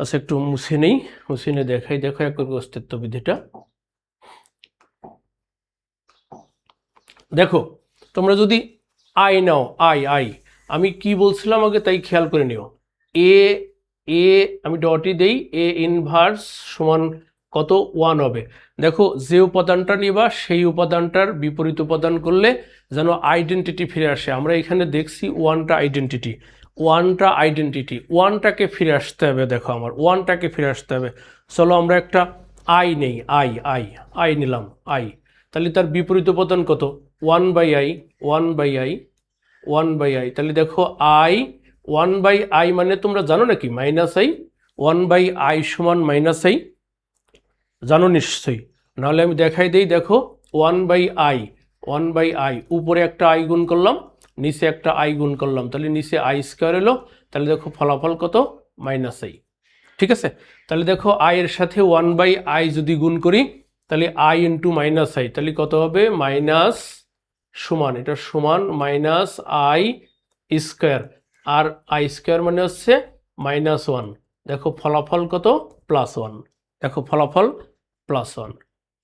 আচ্ছা একটু মুছে নেই দেখাই। দেখো এককের অস্তিত্ব বিধিটা দেখো, তোমরা যদি আই নাও, আই আমি কি বলছিলাম আগে তাই খেয়াল করে নিও। এ আমি ডটই দেই, এ ইনভার্স সমান কত 1 হবে। দেখো যে উপাদানটা নিবা সেই উপাদানটার বিপরীত উপাদান করলে যেন আইডেন্টিটি ফিরে আসে। আমরা এখানে দেখছি 1টা আইডেন্টিটি, 1টাকে ফিরে আসতে হবে। দেখো আমার 1টাকে ফিরে আসতে হবে। চলো আমরা একটা আই নেই, আই নিলাম আই, তাহলে তার বিপরীত উপাদান কত? 1/i। তাহলে দেখো i 1/i মানে তোমরা জানো নাকি -i, 1/i সমান -i, জানো নিশ্চয়ই, নাহলে আমি দেখাই দেই। দেখো 1/i, উপরে একটা i গুণ করলাম, নিচে একটা i গুণ করলাম, তাহলে নিচে i² এলো, তাহলে দেখো ফলাফল কত -i। ঠিক আছে, তাহলে দেখো i এর সাথে 1/i যদি গুণ করি তাহলে i ইন্টু -i, তাহলে কত হবে মাইনাস সমান, এটা সমান -i², আর i² মানে হচ্ছে -1। দেখো ফলাফল কত +1, দেখো ফলাফল +1।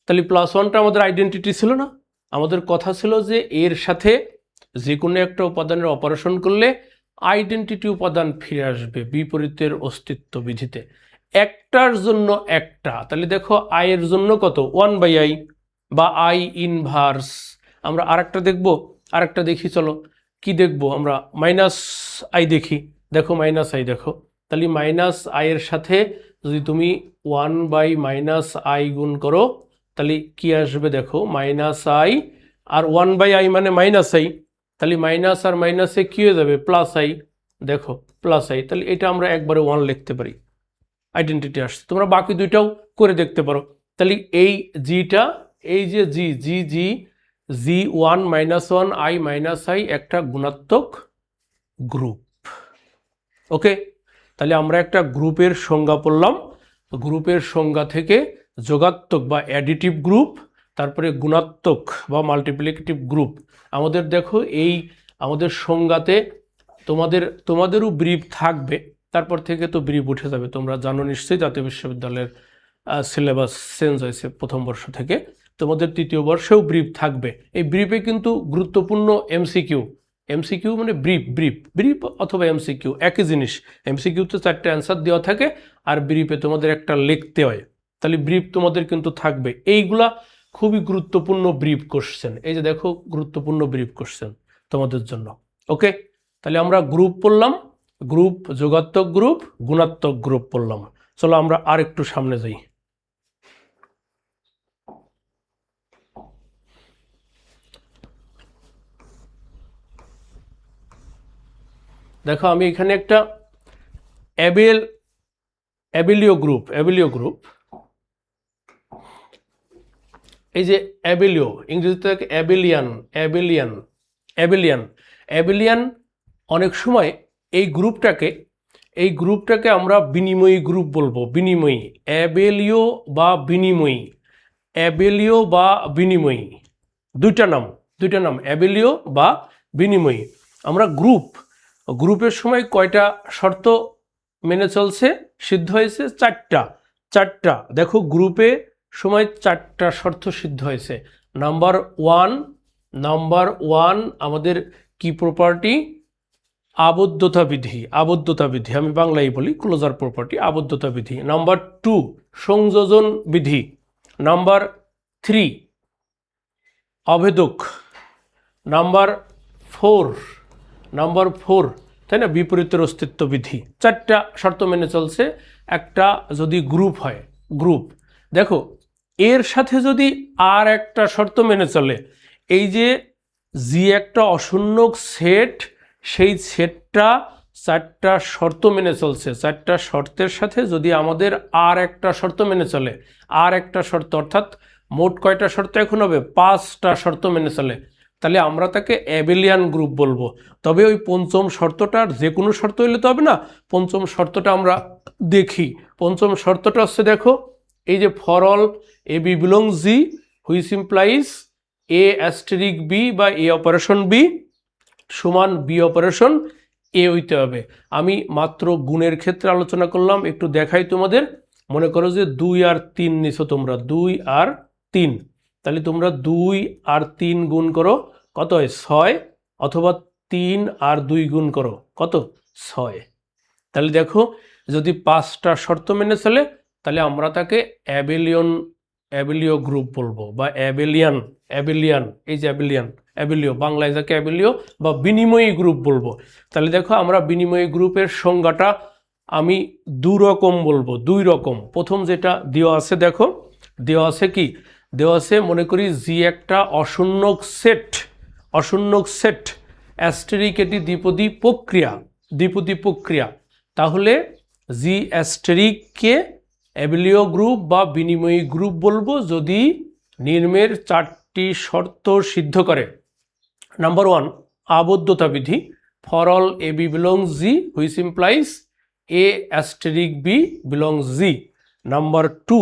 তাহলে +1টা আমাদের আইডেন্টিটি ছিল না? আমাদের কথা ছিল যে এর সাথে যে কোনো একটা উপাদানের অপারেশন করলে আইডেন্টিটি উপাদান ফিরে আসবে বিপরীতের অস্তিত্ব বিধিতে, একটার জন্য একটা। তাহলে দেখো i এর জন্য কত 1/i বা i ইনভার্স, আমরা আরেকটা দেখব, আরেকটা দেখি, চলো কি দেখব আমরা, মাইনাস আই দেখি। দেখো মাইনাস আই, দেখো তাহলে মাইনাস আই এর সাথে যদি তুমি 1/-i গুণ করো তাহলে কি আসবে, দেখো মাইনাস আই আর 1/i মানে মাইনাস আই, তাহলে মাইনাস আর মাইনাসে কি হয়ে যাবে, প্লাস আই। দেখো প্লাস আই, তাহলে এটা আমরা একবারে 1 লিখতে পারি, আইডেন্টিটি আসছে। তোমরা বাকি দুইটাও করে দেখতে পারো। তাহলে এই জিটা, এই যে জি জি জি জি 1-1 i-i একটা গুণাত্মক গ্রুপ। ওকে, তাহলে আমরা একটা গ্রুপের সংজ্ঞা পড়লাম। গ্রুপের সংজ্ঞা থেকে যোগাত্মক বা অ্যাডিটিভ গ্রুপ, তারপরে গুণাত্মক বা মাল্টিপ্লিকেটিভ গ্রুপ। আমাদের দেখো এই আমাদের সংজ্ঞাতে তোমাদেরও ব্রিফ থাকবে, তারপর থেকে তো ব্রিফ উঠে যাবে। তোমরা জানো নিশ্চয়ই জাতীয় বিশ্ববিদ্যালয়ের সিলেবাস চেঞ্জ হয়েছে প্রথম বর্ষ থেকে, তোমাদের তৃতীয় বর্ষেও ব্রিফ থাকবে। এই ব্রিফে কিন্তু গুরুত্বপূর্ণ এমসিকিউ, এমসিকিউ মানে ব্রিফ, ব্রিফ ব্রিফ অথবা এমসিকিউ একই জিনিস। এমসিকিউতে 4টে অ্যান্সার দেওয়া থাকে আর ব্রিফে তোমাদের একটা লিখতে হয়, তাহলে ব্রিফ তোমাদের কিন্তু থাকবে। এইগুলা খুবই গুরুত্বপূর্ণ ব্রিফ কোশ্চেন, এই যে দেখো গুরুত্বপূর্ণ ব্রিফ কোশ্চেন তোমাদের জন্য। ওকে, তাহলে আমরা গ্রুপ পড়লাম, গ্রুপ, যোগাত্মক গ্রুপ, গুণাত্মক গ্রুপ পড়লাম। চলো আমরা আর একটু সামনে যাই। দেখো আমি এখানে একটা অ্যাবেলিও গ্রুপ, এই যে অ্যাবেলিও, ইংরেজিতে অ্যাবেলিয়ান অনেক সময় এই গ্রুপটাকে আমরা বিনিময়ী গ্রুপ বলবো, বিনিময়ী, অ্যাবেলিও বা বিনিময়ী, দুইটা নাম, অ্যাবেলিও বা বিনিময়ী। আমরা গ্রুপের সময় কয়টা শর্ত মেনে চলছে, সিদ্ধ হয়েছে? চারটা। দেখো গ্রুপে সময় 4টা শর্ত সিদ্ধ হয়েছে। নাম্বার ওয়ান আমাদের কি প্রপার্টি, আবদ্ধতা বিধি, আমি বাংলায় বলি ক্লোজার প্রপার্টি, আবদ্ধতা বিধি। নাম্বার 2 সংযোজন বিধি। নাম্বার 3 অভেদক। নাম্বার 4 তাই না, বিপরীতের অস্তিত্ব বিধি। 4টা শর্ত মেনে চলছে একটা যদি গ্রুপ হয়, গ্রুপ। দেখো এর সাথে যদি আর একটা শর্ত মেনে চলে, এই যে জি একটা অশূন্যক সেট, সেই সেটটা 4টা শর্ত মেনে চলছে, 4টা শর্তের সাথে যদি আমাদের আর একটা শর্ত মেনে চলে, আর একটা শর্ত, অর্থাৎ মোট কয়টা শর্ত এখন হবে, 5টা শর্ত মেনে চলে, তাহলে আমরা তাকে অ্যাবেলিয়ান গ্রুপ বলবো। তবে ওই পঞ্চম শর্তটার যে কোনো শর্ত হইলে তো হবে না, পঞ্চম শর্তটা আমরা দেখি। পঞ্চম শর্তটা হচ্ছে, দেখো এই যে for all A B belongs G which implies A asterisk B বা এ অপারেশন বি সমান বি অপারেশন এ হইতে হবে। আমি মাত্র গুণের ক্ষেত্রে আলোচনা করলাম, একটু দেখাই তোমাদের। মনে করো যে 2 আর 3 নিছো তোমরা, 2 আর 3, তাহলে তোমরা 2 আর 3 গুণ করো, কত হয়, 6, অথবা 3 আর 2 গুণ করো, কত, 6। তাহলে দেখো যদি 5টা শর্ত মেনে চলে, তাহলে আমরা তাকে অ্যাবেলিও গ্রুপ বলবো বা অ্যাবেলিয়ান, এই যে অ্যাবেলিও, বাংলায় যাকে অ্যাবেলিও বা বিনিময়ী গ্রুপ বলবো। তাহলে দেখো আমরা বিনিময়ী গ্রুপের সংজ্ঞাটা আমি 2 রকম বলবো, 2 রকম। প্রথম যেটা দেওয়া আছে, দেখো দেওয়া আছে কি, দেওয়া আছে মনে করি জি একটা অশূন্যক সেট, অ্যাস্টেরিক এটি দ্বিপদী প্রক্রিয়া, তাহলে জি অ্যাস্টেরিককে অ্যাবেলিও গ্রুপ বা বিনিময়ী গ্রুপ বলবো যদি নিম্নের 4টি শর্ত সিদ্ধ করে। নাম্বার 1 আবদ্ধতা বিধি, for all A B belongs G which implies A asterisk B belongs G. Number 2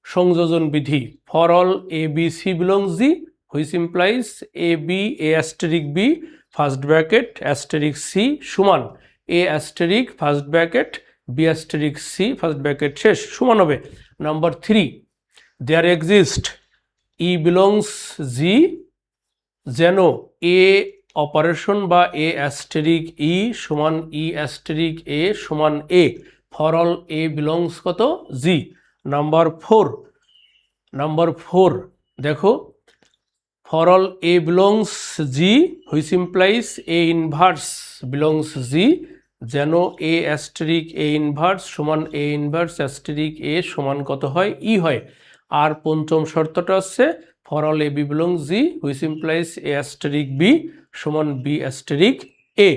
সংযোজন বিধি, for all A B C belongs G which implies A B A asterisk B first bracket asterisk C সমান A asterisk first bracket B asterisk C first bracket শেষ সমান হবে। Number 3 there exist E belongs G, যেন এ অপারেশন বা এ অ্যাস্টেরিক ই সমান ই অ্যাস্টেরিক এ সমান এ, ফর অল এ বিলংস কত, জি। নাম্বার 4 দেখো for all A belongs G which implies A inverse belongs G, যেন A asterisk A inverse সমান A inverse asterisk A সমান কত হয় E হয়। আর পঞ্চম শর্তটা হচ্ছে for all AB belongs G which implies A asterisk B সমান B asterisk A।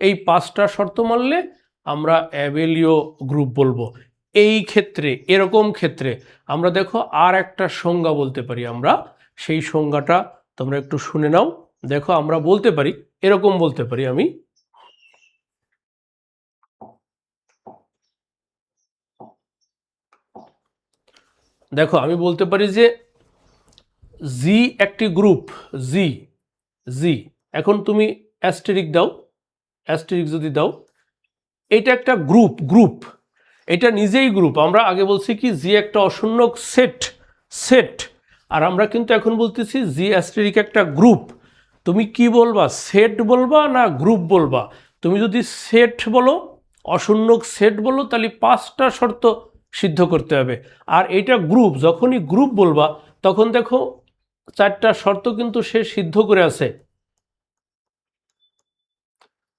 এই পাঁচটা শর্ত মানলে আমরা অ্যাবেলীয় গ্রুপ বলবো। এই ক্ষেত্রে এরকম ক্ষেত্রে আমরা দেখো আর একটা সংজ্ঞা বলতে পারি আমরা, সেই সংজ্ঞাটা তোমরা একটু শুনে নাও। দেখো আমরা বলতে পারি, এরকম বলতে পারি আমি, দেখো আমি বলতে পারি যে জি একটি গ্রুপ, জি জি এখন তুমি অ্যাস্টেরিক দাও, অ্যাস্টেরিক যদি দাও, এটা একটা গ্রুপ, গ্রুপ এটা নিজেই গ্রুপ। আমরা আগে বলছি কি জি একটা অশূন্যক সেট, সেট, আর আমরা কিন্তু এখন বলতেছি জি অ্যাস্টেরিক একটা গ্রুপ। তুমি কি বলবা, সেট বলবা না গ্রুপ বলবা? তুমি যদি সেট বলো, অশূন্যক সেট বলো, তাহলে পাঁচটা শর্ত সিদ্ধ করতে হবে। আর এটা গ্রুপ, যখনই গ্রুপ বলবা তখন দেখো চারটা শর্ত কিন্তু সে সিদ্ধ করে আছে।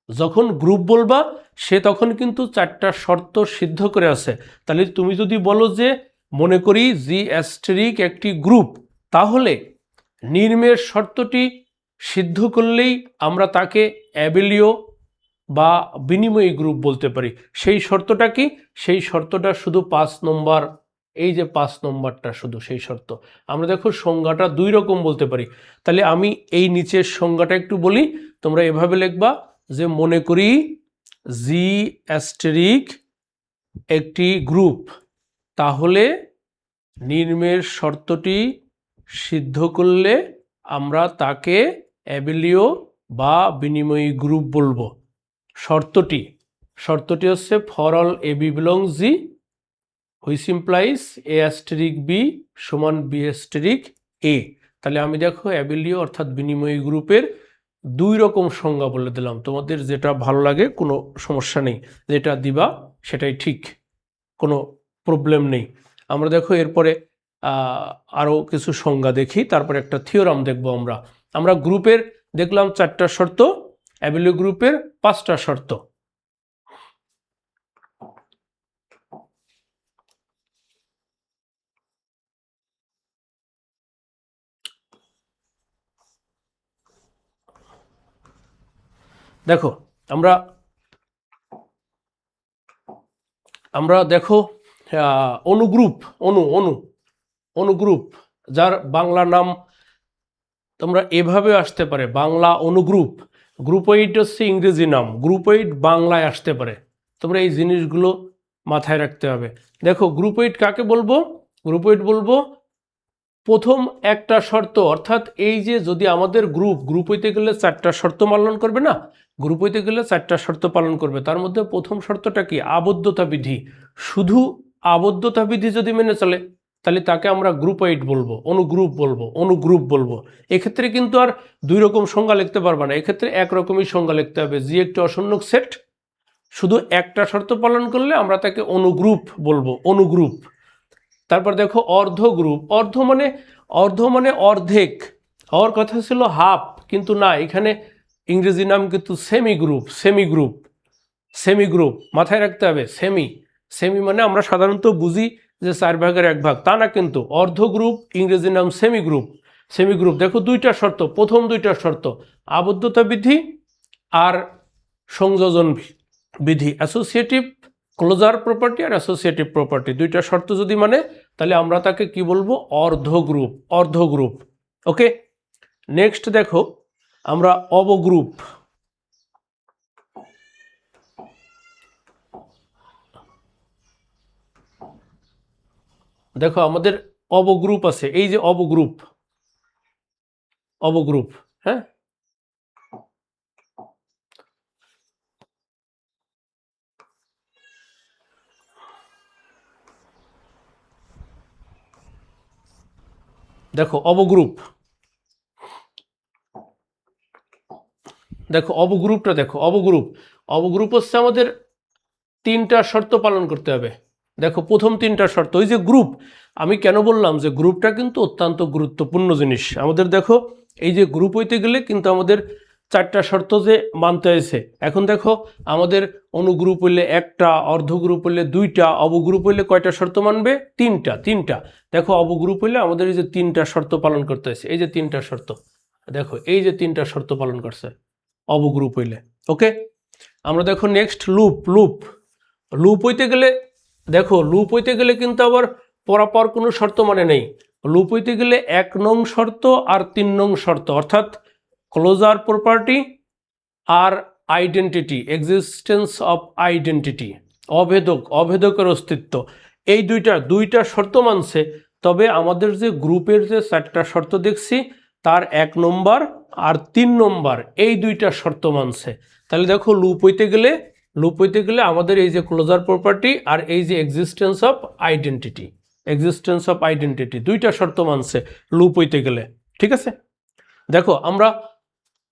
যখন গ্রুপ বলবা সে তখন কিন্তু চারটা শর্ত সিদ্ধ করে আছে। তাহলে তুমি যদি বলো যে মনে করি জি অ্যাস্টেরিক একটি গ্রুপ, তাহলে নির্মের শর্তটি সিদ্ধ করলেই আমরা তাকে অ্যাবেলীয় বা বিনিময়ী গ্রুপ বলতে পারি। সেই শর্তটা কি? সেই শর্তটা শুধু 5 নম্বর, এই যে 5 নম্বরটা শুধু সেই শর্ত। আমরা দেখো সংজ্ঞাটা দুই রকম বলতে পারি। তাহলে আমি এই নিচের সংজ্ঞাটা একটু বলি, তোমরা এভাবে লিখবা যে মনে করি জি অ্যাস্টেরিক একটি গ্রুপ, তাহলে নির্মের শর্তটি সিদ্ধ করলে আমরা তাকে অ্যাবেলীয় বা বিনিময়ী গ্রুপ বলবো। শর্তটি, শর্তটি হচ্ছে for all A B belongs G which implies A asterisk B সমান বি অ্যাস্টেরিক এ। তাহলে আমি দেখো অ্যাবেলীয় অর্থাৎ বিনিময়ী গ্রুপের দুই রকম সংজ্ঞা বলে দিলাম। তোমাদের যেটা ভালো লাগে কোনো সমস্যা নেই, যেটা দিবা সেটাই ঠিক, কোনো প্রবলেম নেই। আমরা দেখো এরপরে আরও কিছু সংজ্ঞা দেখি, তারপরে একটা থিওরাম দেখব আমরা। আমরা গ্রুপের দেখলাম চারটা শর্ত, অ্যাবেলীয় গ্রুপের পাঁচটা শর্ত। দেখো আমরা আমরা দেখো অনুগ্রুপ, অনুগ্রুপ যার বাংলা নাম তোমরা এভাবে আসতে পারে, বাংলা অনুগ্রুপ। গ্রুপোইড হচ্ছে ইংরেজি নাম, গ্রুপোইড বাংলায় আসতে পারে। তোমরা এই জিনিসগুলো মাথায় রাখতে হবে। দেখো গ্রুপোইড কাকে বলবো? গ্রুপোইড বলবো প্রথম একটা শর্ত, অর্থাৎ এই যে যদি আমাদের গ্রুপ হইতে গেলে চারটা শর্ত পালন করবে না, গ্রুপ হইতে গেলে চারটা শর্ত পালন করবে। তার মধ্যে প্রথম শর্তটা কি? আবদ্ধতা বিধি। শুধু আবদ্ধতা বিধি যদি মেনে চলে তাহলে তাকে আমরা গ্রুপোইড বলবো, অনুগ্রুপ বলবো, অনুগ্রুপ বলবো। এক্ষেত্রে কিন্তু আর দুই রকম সংজ্ঞা লিখতে পারবে না, এক্ষেত্রে একরকমই সংজ্ঞা লিখতে হবে। যে একটি অশূন্যক সেট শুধু একটা শর্ত পালন করলে আমরা তাকে অনুগ্রুপ বলবো, অনুগ্রুপ। তারপর দেখো অর্ধ গ্রুপ, অর্ধ মানে অর্ধেক, হওয়ার কথা ছিল হাফ, কিন্তু না, এখানে ইংরেজি নাম কিন্তু semi group, semi group, semi group মাথায় রাখতে হবে। সেমি, সেমি মানে আমরা সাধারণত বুঝি যে 4 ভাগের 1 ভাগ, তা না কিন্তু। অর্ধ গ্রুপ ইংরেজি নাম সেমি গ্রুপ, সেমি গ্রুপ। দেখো দুইটা শর্ত, প্রথম দুইটা শর্ত আবদ্ধতা বিধি আর সংযোজন বিধি, অ্যাসোসিয়েটিভ ক্লোজার প্রপার্টি আর অ্যাসোসিয়েটিভ প্রপার্টি, দুইটা শর্ত যদি মানে তাহলে আমরা তাকে কি বলবো? অর্ধ গ্রুপ, অর্ধ গ্রুপ। ওকে, নেক্সট দেখো আমরা অবগ্রুপ। দেখো আমাদের অবগ্রুপ আছে, এই যে অবগ্রুপ, অবগ্রুপ, হ্যাঁ। দেখো অবগ্রুপ, দেখো অবগ্রুপটা, দেখো অবগ্রুপ, অবগ্রুপ হচ্ছে আমাদের তিনটা শর্ত পালন করতে হবে। দেখো প্রথম তিনটা শর্ত, ওই যে গ্রুপ, আমি কেন বললাম যে গ্রুপটা কিন্তু অত্যন্ত গুরুত্বপূর্ণ জিনিস আমাদের। দেখো এই যে গ্রুপ হইতে গেলে কিন্তু আমাদের 4টা শর্ত যে মানতে হয়েছে। এখন দেখো আমাদের অনুগ্রুপ হইলে 1টা, অর্ধগ্রুপ হইলে 2টা, অবগ্রুপ হইলে কয়টা শর্ত মানবে? 3টা। দেখো অবগ্রুপ হইলে আমাদের এই যে 3টা শর্ত পালন করতে হয়েছে, এই যে 3টা শর্ত, দেখো এই যে 3টা শর্ত পালন করছে অবগ্রুপ হইলে। ওকে, আমরা দেখো নেক্সট লুপ হইতে গেলে, দেখো লুপ হইতে গেলে কিন্তু আবার পরাপর কোনো শর্ত মানে নেই। লুপ হইতে গেলে 1 নং শর্ত আর 3 নং শর্ত, অর্থাৎ ক্লোজার প্রপার্টি আর আইডেন্টিটি, এক্সিস্টেন্স অফ আইডেন্টিটি, অভেদকের অস্তিত্ব, এই দুইটা শর্ত মানছে। তবে আমাদের যে গ্রুপের যে 4টা শর্ত দেখছি তার 1 নম্বর আর 3 নম্বর এই 2টা শর্ত মানছে। তাহলে দেখো লুপ হইতে গেলে আমাদের এই যে ক্লোজার প্রপার্টি আর এই যে এক্সিস্টেন্স অফ আইডেন্টিটি 2টা শর্ত মানছে লুপ হইতে গেলে। ঠিক আছে, দেখো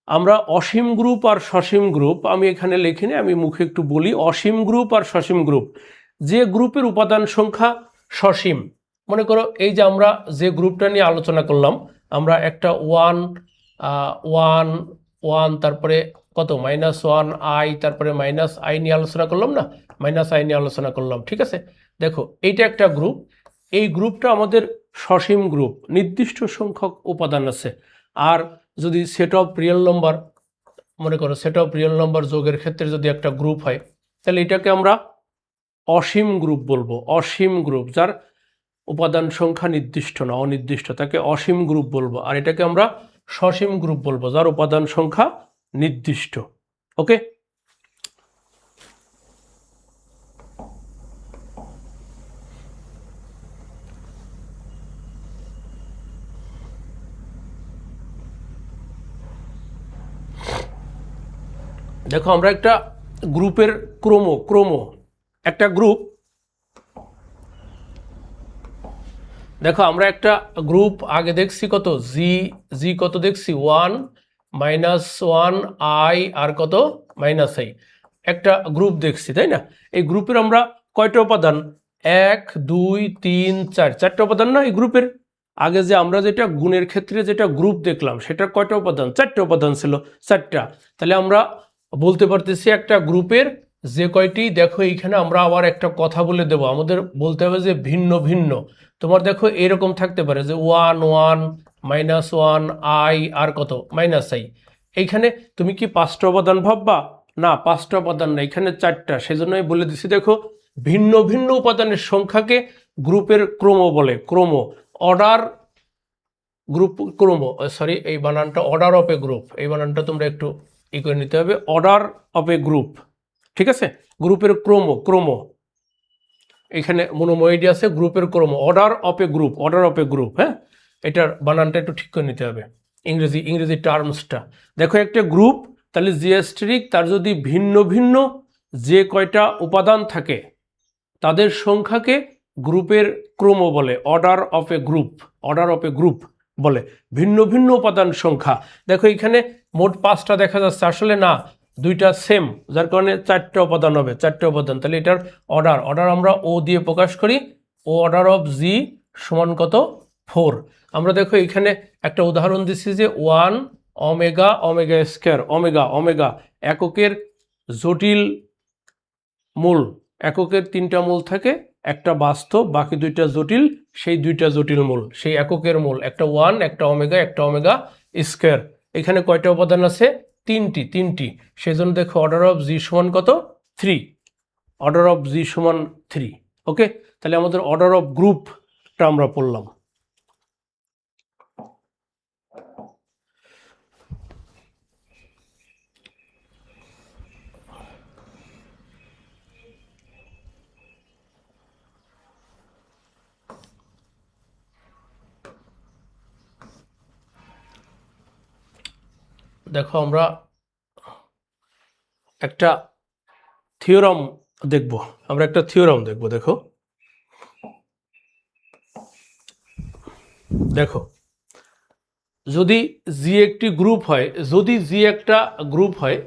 আমরা অসীম গ্রুপ আর সসীম গ্রুপ, আমি এখানে লিখিনি, আমি মুখে একটু বলি। অসীম গ্রুপ আর সসীম গ্রুপ, যে গ্রুপের উপাদান সংখ্যা সসীম, মনে করো এই যে আমরা যে গ্রুপটা নিয়ে আলোচনা করলাম, আমরা একটা 1 তারপরে কত -1 i, তারপরে -i নিয়ে আলোচনা করলাম না, -i নিয়ে আলোচনা করলাম। ঠিক আছে, দেখো এইটা একটা গ্রুপ, এই গ্রুপটা আমাদের সসীম গ্রুপ, নির্দিষ্ট সংখ্যক উপাদান আছে। আর যদি সেট অফ রিয়েল নম্বর, মনে করো সেট অফ রিয়েল নম্বর যোগের ক্ষেত্রে যদি একটা গ্রুপ হয়, তাহলে এটাকে আমরা অসীম গ্রুপ বলবো। অসীম গ্রুপ যার উপাদান সংখ্যা নির্দিষ্ট না, অনির্দিষ্ট, তাকে অসীম গ্রুপ বলবো। আর এটাকে আমরা সসীম গ্রুপ বলবো যার উপাদান সংখ্যা নির্দিষ্ট। ওকে, দেখো আমরা একটা গ্রুপের ক্রম একটা গ্রুপ, দেখো আমরা একটা গ্রুপ আগে দেখছি কত জি কত দেখছি 1 -1 i আর কত -i, একটা গ্রুপ দেখছি, তাই না? এই গ্রুপের আমরা কয়টা উপাদান? 1 2 3 4, 4টা উপাদান না এই গ্রুপের? আগে যে আমরা যেটা গুণের ক্ষেত্রে যেটা গ্রুপ দেখলাম সেটা কয়টা উপাদান? 4টা উপাদান ছিল, 4টা। তাহলে আমরা বলতে পারতেছি একটা গ্রুপের যে কয়টি, দেখো এইখানে আমরা আবার একটা কথা বলে দেব, আমাদের বলতে হবে যে ভিন্ন ভিন্ন। তোমার দেখো এরকম থাকতে পারে যে 1 1 -1 i আর কত -i। এইখানে তুমি কি 5টা উপাদান ভাববা? না, 5টা উপাদান না, এখানে 4টা। সেজন্যই বলে দিছি, দেখো ভিন্ন ভিন্ন উপাদানের সংখ্যাকে গ্রুপের ক্রম বলে। অর্ডার গ্রুপ সরি, এই বানানটা অর্ডার অফ এ গ্রুপ, এই বানানটা তোমরা একটু করে নিতে হবে, অর্ডার অফ এ গ্রুপ। ঠিক আছে, গ্রুপের ক্রম এখানে মনোময়ডি আছে, গ্রুপের ক্রম, অর্ডার অফ এ গ্রুপ। হ্যাঁ, এটার বানানটা একটু ঠিক করে নিতে হবে, ইংরেজি টার্মসটা। দেখো একটা গ্রুপ, তাহলে জিএস্ট্রিক, তার যদি ভিন্ন ভিন্ন যে কয়টা উপাদান থাকে তাদের সংখ্যাকে গ্রুপের ক্রম বলে, অর্ডার অফ এ গ্রুপ বলে। ভিন্ন ভিন্ন উপাদান সংখ্যা, দেখো এখানে মোট 5টা দেখা যাচ্ছে, আসলে না, 2টা সেম, যার কারণে 4টা উপাদান হবে, 4টা উপাদান। তাহলে এটার অর্ডার আমরা ও দিয়ে প্রকাশ করি, ও অর্ডার অফ জি সমান কত? 4। আমরা দেখো এখানে একটা উদাহরণ দিচ্ছি যে 1 ওমেগা স্কয়ার, ওমেগা এককের জটিল মূল, এককের 3টা মূল থাকে, একটা বাস্তব, বাকি 2টা জটিল, সেই 2টা জটিল মূল সেই এককের মূল, একটা 1, একটা ওমেগা স্কয়ার। এখানে কয়টা উপাদান আছে? 3টি। সেজন্য দেখো অর্ডার অফ জি সমান কত? 3। অর্ডার অফ জি সমান 3। ওকে, তাহলে আমাদের অর্ডার অফ গ্রুপটা আমরা পড়লাম। দেখো আমরা একটা থিওরাম দেখব, দেখো যদি জি একটি গ্রুপ হয়,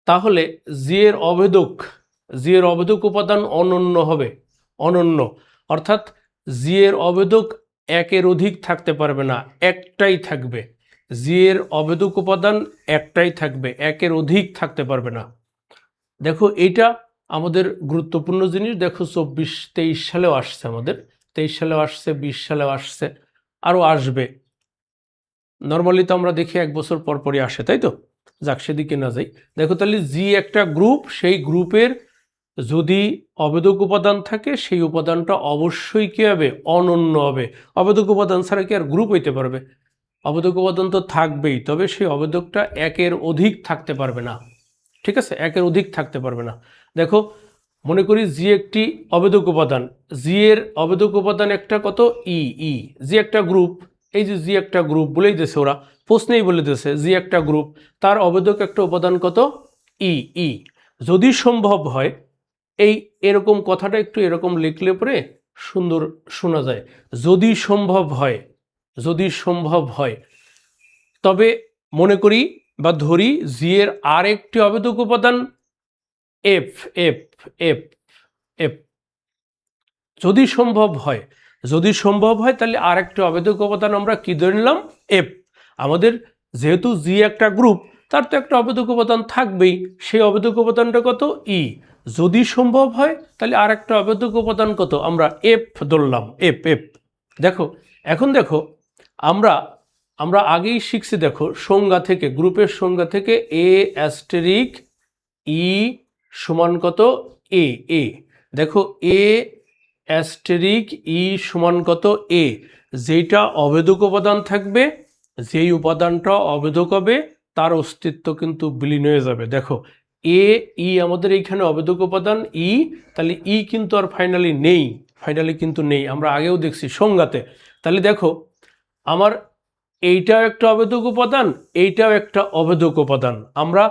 তাহলে জি এর অবেদক উপাদান অনন্য হবে, অর্থাৎ জি এর অবেদক 1-এর অধিক থাকতে পারবে না, একটাই থাকবে। জি এর অবেদক উপাদান একটাই থাকবে, একের অধিক থাকতে পারবে না। দেখো এইটা আমাদের গুরুত্বপূর্ণ জিনিস। দেখো 24-23 সালেও আসছে, আমাদের 23 সালেও আসছে, 20 সালেও আসছে, আরও আসবে। নর্মালি তো আমরা দেখি 1 বছর পর পরই আসে, তাই তো? যাক, সেদিকে না যাই। দেখো তাহলে জি একটা গ্রুপ, সেই গ্রুপের যদি অবেদক উপাদান থাকে সেই উপাদানটা অবশ্যই কী হবে? অনন্য হবে। অবেদক উপাদান ছাড়া কি আর গ্রুপ হইতে পারবে? অবেদক উপাদান তো থাকবেই, তবে সেই অবেদকটা একের অধিক থাকতে পারবে না। ঠিক আছে, একের অধিক থাকতে পারবে না। দেখো মনে করি জি একটি অবেদক উপাদান, জি এর অবেদক উপাদান একটা কত? ই। ই জি একটা গ্রুপ, এই যে জি একটা গ্রুপ বলেই দিয়েছে, ওরা প্রশ্নেই বলে দিয়েছে জি একটা গ্রুপ, তার অবেদক একটা উপাদান কত? ই। ই যদি সম্ভব হয়, এই এরকম কথাটা একটু এরকম লিখলে পরে সুন্দর শোনা যায়। যদি সম্ভব হয়, যদি সম্ভব হয়, তবে মনে করি বা ধরি জি এর আর একটি অবেদক উপাদান এফ। এফ এফ এফ যদি সম্ভব হয়, যদি সম্ভব হয়, তাহলে আর একটি অবেদক উপাদান আমরা কি ধরে নিলাম? এফ। আমাদের যেহেতু জি একটা গ্রুপ, তার তো একটা অবেদক উপাদান থাকবেই, সেই অবেদক উপাদানটা কত? ই। যদি সম্ভব হয় তাহলে আর একটা অবেদক উপাদান কত? আমরা এফ ধরলাম, এফ। এফ দেখো এখন দেখো আমরা আমরা আগেই শিখছি, দেখো সংজ্ঞা থেকে, গ্রুপের সংজ্ঞা থেকে এ অ্যাস্টেরিক ই সমান কত? এ। এ দেখো এ অ্যাস্টেরিক ই সমান কত? এ। যেটা অবেদক উপাদান থাকবে, যেই উপাদানটা অবেদক হবে, তার অস্তিত্ব কিন্তু বিলীন হয়ে যাবে। দেখো এ ই আমাদের এইখানে অবেদক উপাদান ই, তাহলে ই কিন্তু আর ফাইনালি নেই, ফাইনালি কিন্তু নেই, আমরা আগেও দেখছি সংজ্ঞাতে। তাহলে দেখো আমার এইটাও একটা অবেদক উপাদান, এইটাও একটা অবেদক উপাদান। আমরা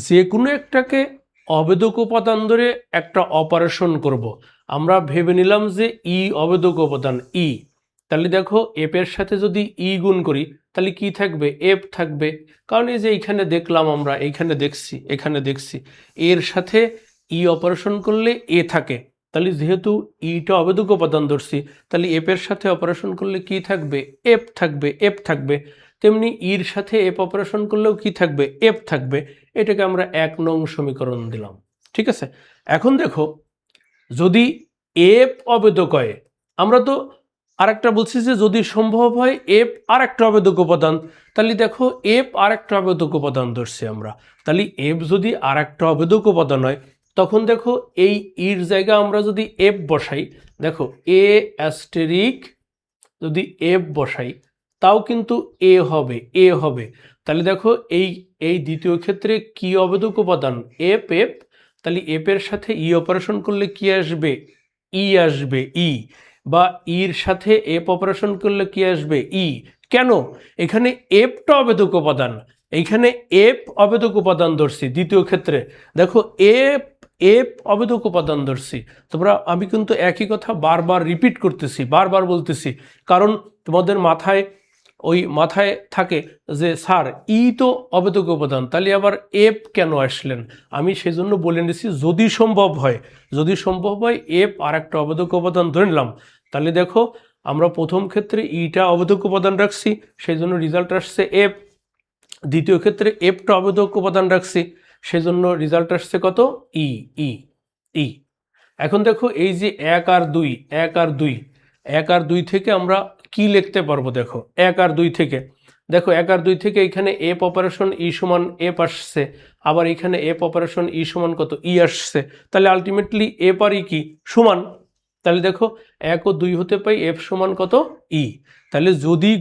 যে কোনো একটাকে অবেদক উপাদান ধরে একটা অপারেশন করব। আমরা ভেবে নিলাম যে ই অবেদক উপাদান ই, তাহলে দেখো এফ এর সাথে যদি ই গুণ করি তাহলে কি থাকবে? এফ থাকবে। কারণ এই যে এইখানে দেখলাম, আমরা এইখানে দেখছি, এখানে দেখছি, এর সাথে ই অপারেশন করলে এ থাকে, তাহলে যেহেতু ইটা অবেদক উপাদান ধরছি, তাহলে এফ এর সাথে অপারেশন করলে কি থাকবে? এফ থাকবে, এফ থাকবে। তেমনি ইর সাথে এফ অপারেশন করলেও কি থাকবে? এফ থাকবে। এটাকে আমরা 1 নং সমীকরণ দিলাম। ঠিক আছে, এখন দেখো যদি এফ অবেদক হয়, আমরা তো আরেকটা বলছি যে যদি সম্ভব হয় এফ আর একটা অবেদক উপাদান, তাহলে দেখো এফ আর একটা অবেদক উপাদান ধরছি আমরা, তাহলে এফ যদি আর একটা অবেদক উপাদান হয়, তখন দেখো এই ইর জায়গায় আমরা যদি এফ বসাই, দেখো এ অ্যাস্টেরিক যদি এফ বসাই, তাও কিন্তু এ হবে, এ হবে। তাহলে দেখো এই এই দ্বিতীয় ক্ষেত্রে কি অবেদক উপাদান? এফ। এফ তাহলে এফ এর সাথে ই অপারেশন করলে কি আসবে? ই আসবে, ই। বা ইর সাথে এফ অপারেশন করলে কি আসবে? ই। কেন? এখানে এফটা অবেদক উপাদান, এইখানে এফ অবেদক উপাদান ধরছি দ্বিতীয় ক্ষেত্রে। দেখো এফ এফ অবেদক উপাদান ধরছি। তোমরা, আমি কিন্তু একই কথা বারবার রিপিট করতেছি, বারবার বলতেছি, কারণ তোমাদের মাথায় থাকে যে স্যার ই তো অবেদক উপাদান, তাহলে আবার এফ কেন আসলেন? আমি সেই জন্য বলে নিছি যদি সম্ভব হয়, যদি সম্ভব হয় এফ আর একটা অবেদক উপাদান ধরে নিলাম, তাহলে দেখো আমরা প্রথম ক্ষেত্রে ইটা অবেদক উপাদান রাখছি, সেই জন্য রেজাল্ট আসছে এফ। দ্বিতীয় ক্ষেত্রে এফটা অবেদক উপাদান রাখছি, সেই জন্য রেজাল্ট আসছে কত? ই। ই। ই। এখন দেখো এই যে 1 আর 2, 1 আর 2, 1 আর 2 থেকে আমরা কি লিখতে পারবো? দেখো 1 আর 2 থেকে, দেখো 1 আর 2 থেকে এখানে এফ অপারেশন ই সমান এফ আসছে, আবার এখানে এফ অপারেশন ই সমান কত? ই আসছে। তাহলে আলটিমেটলি এফ আর ই কি সমান? তাহলে দেখো 1 ও 2 হতে পাই এফ সমান কত? ই। তাহলে যদি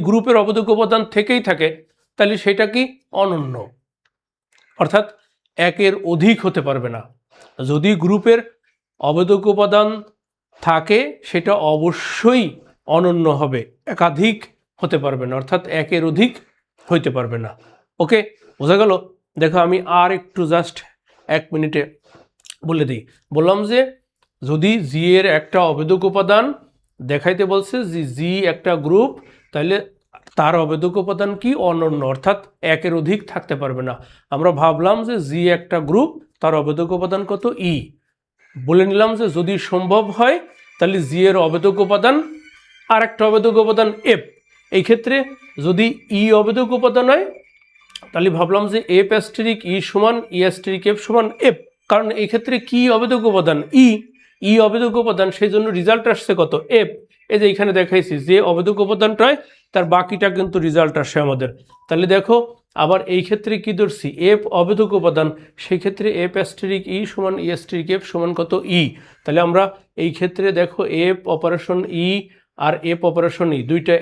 গ্রুপের অবেদক উপাদান থেকেই থাকে, তাহলে সেটা কি? অনন্য, অর্থাৎ একের অধিক হতে পারবে না। যদি গ্রুপের অবেদক উপাদান থাকে সেটা অবশ্যই অনন্য হবে, একাধিক হতে পারবে না, অর্থাৎ একের অধিক হইতে পারবে না। ওকে, বোঝা গেল? দেখো আমি আর একটু জাস্ট 1 মিনিটে বলে দিই। বললাম যে যদি জি এর একটা অবেদক উপাদান দেখাইতে বলছে যে জি একটা গ্রুপ, তাহলে তার অবেদক উপাদান কি? অনন্য, অর্থাৎ একের অধিক থাকতে পারবে না। আমরা ভাবলাম যে জি একটা গ্রুপ, তার অবেদক উপাদান কত? ই। বলে নিলাম যে যদি সম্ভব হয় তাহলে জি এর অবেদক উপাদান আর একটা অবেদক উপাদান এফ। এই ক্ষেত্রে যদি ই অবেদক উপাদান হয় তাহলে ভাবলাম যে এফ অ্যাস্টেরিক ই সমান ই অ্যাস্টেরিক এফ সমান এফ, কারণ এই ক্ষেত্রে কি অবেদক উপাদান ই অবেদক উপাদান, সেই জন্য রেজাল্ট আসছে কত এফ। এই যে এখানে দেখাইছি যে অবেদক উপাদানটা হয় তার বাকিটা কিন্তু রেজাল্ট আসে আমাদের। তাহলে দেখো আবার এই ক্ষেত্রে কি ধরছি এফ অবেদক উপাদান, সেই ক্ষেত্রে এফ অ্যাস্টেরিক ই সমান ই অ্যাস্টেরিক এফ সমান কত ই। তাহলে আমরা এই ক্ষেত্রে দেখো এফ অপারেশন ই আর এফ অপারেশন ই দুইটা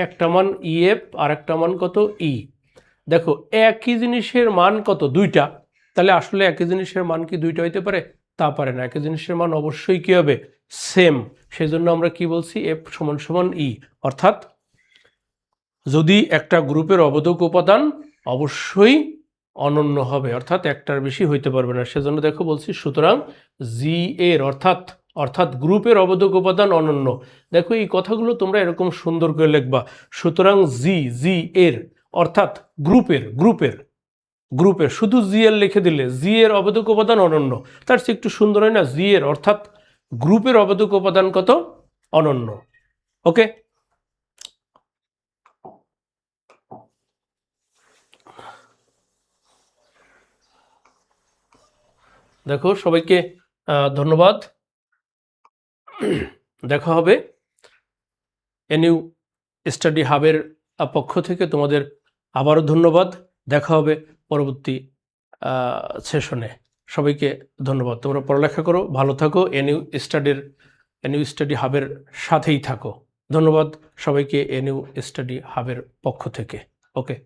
একটা মান ই এফ আর একটা মান কত ই। দেখো একই জিনিসের মান কত দুইটা, তাহলে আসলে একই জিনিসের মান কি দুইটা হইতে পারে? তা পারে না, একই জিনিসের মান অবশ্যই কি হবে সেম। সেই জন্য আমরা কি বলছি এফ সমান সমান ই, অর্থাৎ যদি একটা গ্রুপের অবোধক উপাদান অবশ্যই অনন্য হবে, অর্থাৎ একটার বেশি হইতে পারবে না। সেজন্য দেখো বলছি সুতরাং জি এর অর্থাৎ গ্রুপের অবোধক উপাদান অনন্য। দেখো এই কথাগুলো তোমরা এরকম সুন্দর করে লিখবা, সুতরাং জি এর অর্থাৎ গ্রুপের শুধু জি এর লিখে দিলে জি এর অবোধক উপাদান অনন্য, তার চেয়ে একটু সুন্দর হয় না, জি এর অর্থাৎ গ্রুপের অবোধক উপাদান কত অনন্য। ওকে, দেখো সবাইকে ধন্যবাদ। দেখা হবে এনইউ স্টাডি হাবের পক্ষ থেকে, তোমাদের আবারও ধন্যবাদ। দেখা হবে পরবর্তী সেশনে। সবাইকে ধন্যবাদ। তোমরা পড়ালেখা করো, ভালো থাকো, এনইউ স্টাডি হাবের সাথেই থাকো। ধন্যবাদ সবাইকে এনইউ স্টাডি হাবের পক্ষ থেকে। ওকে।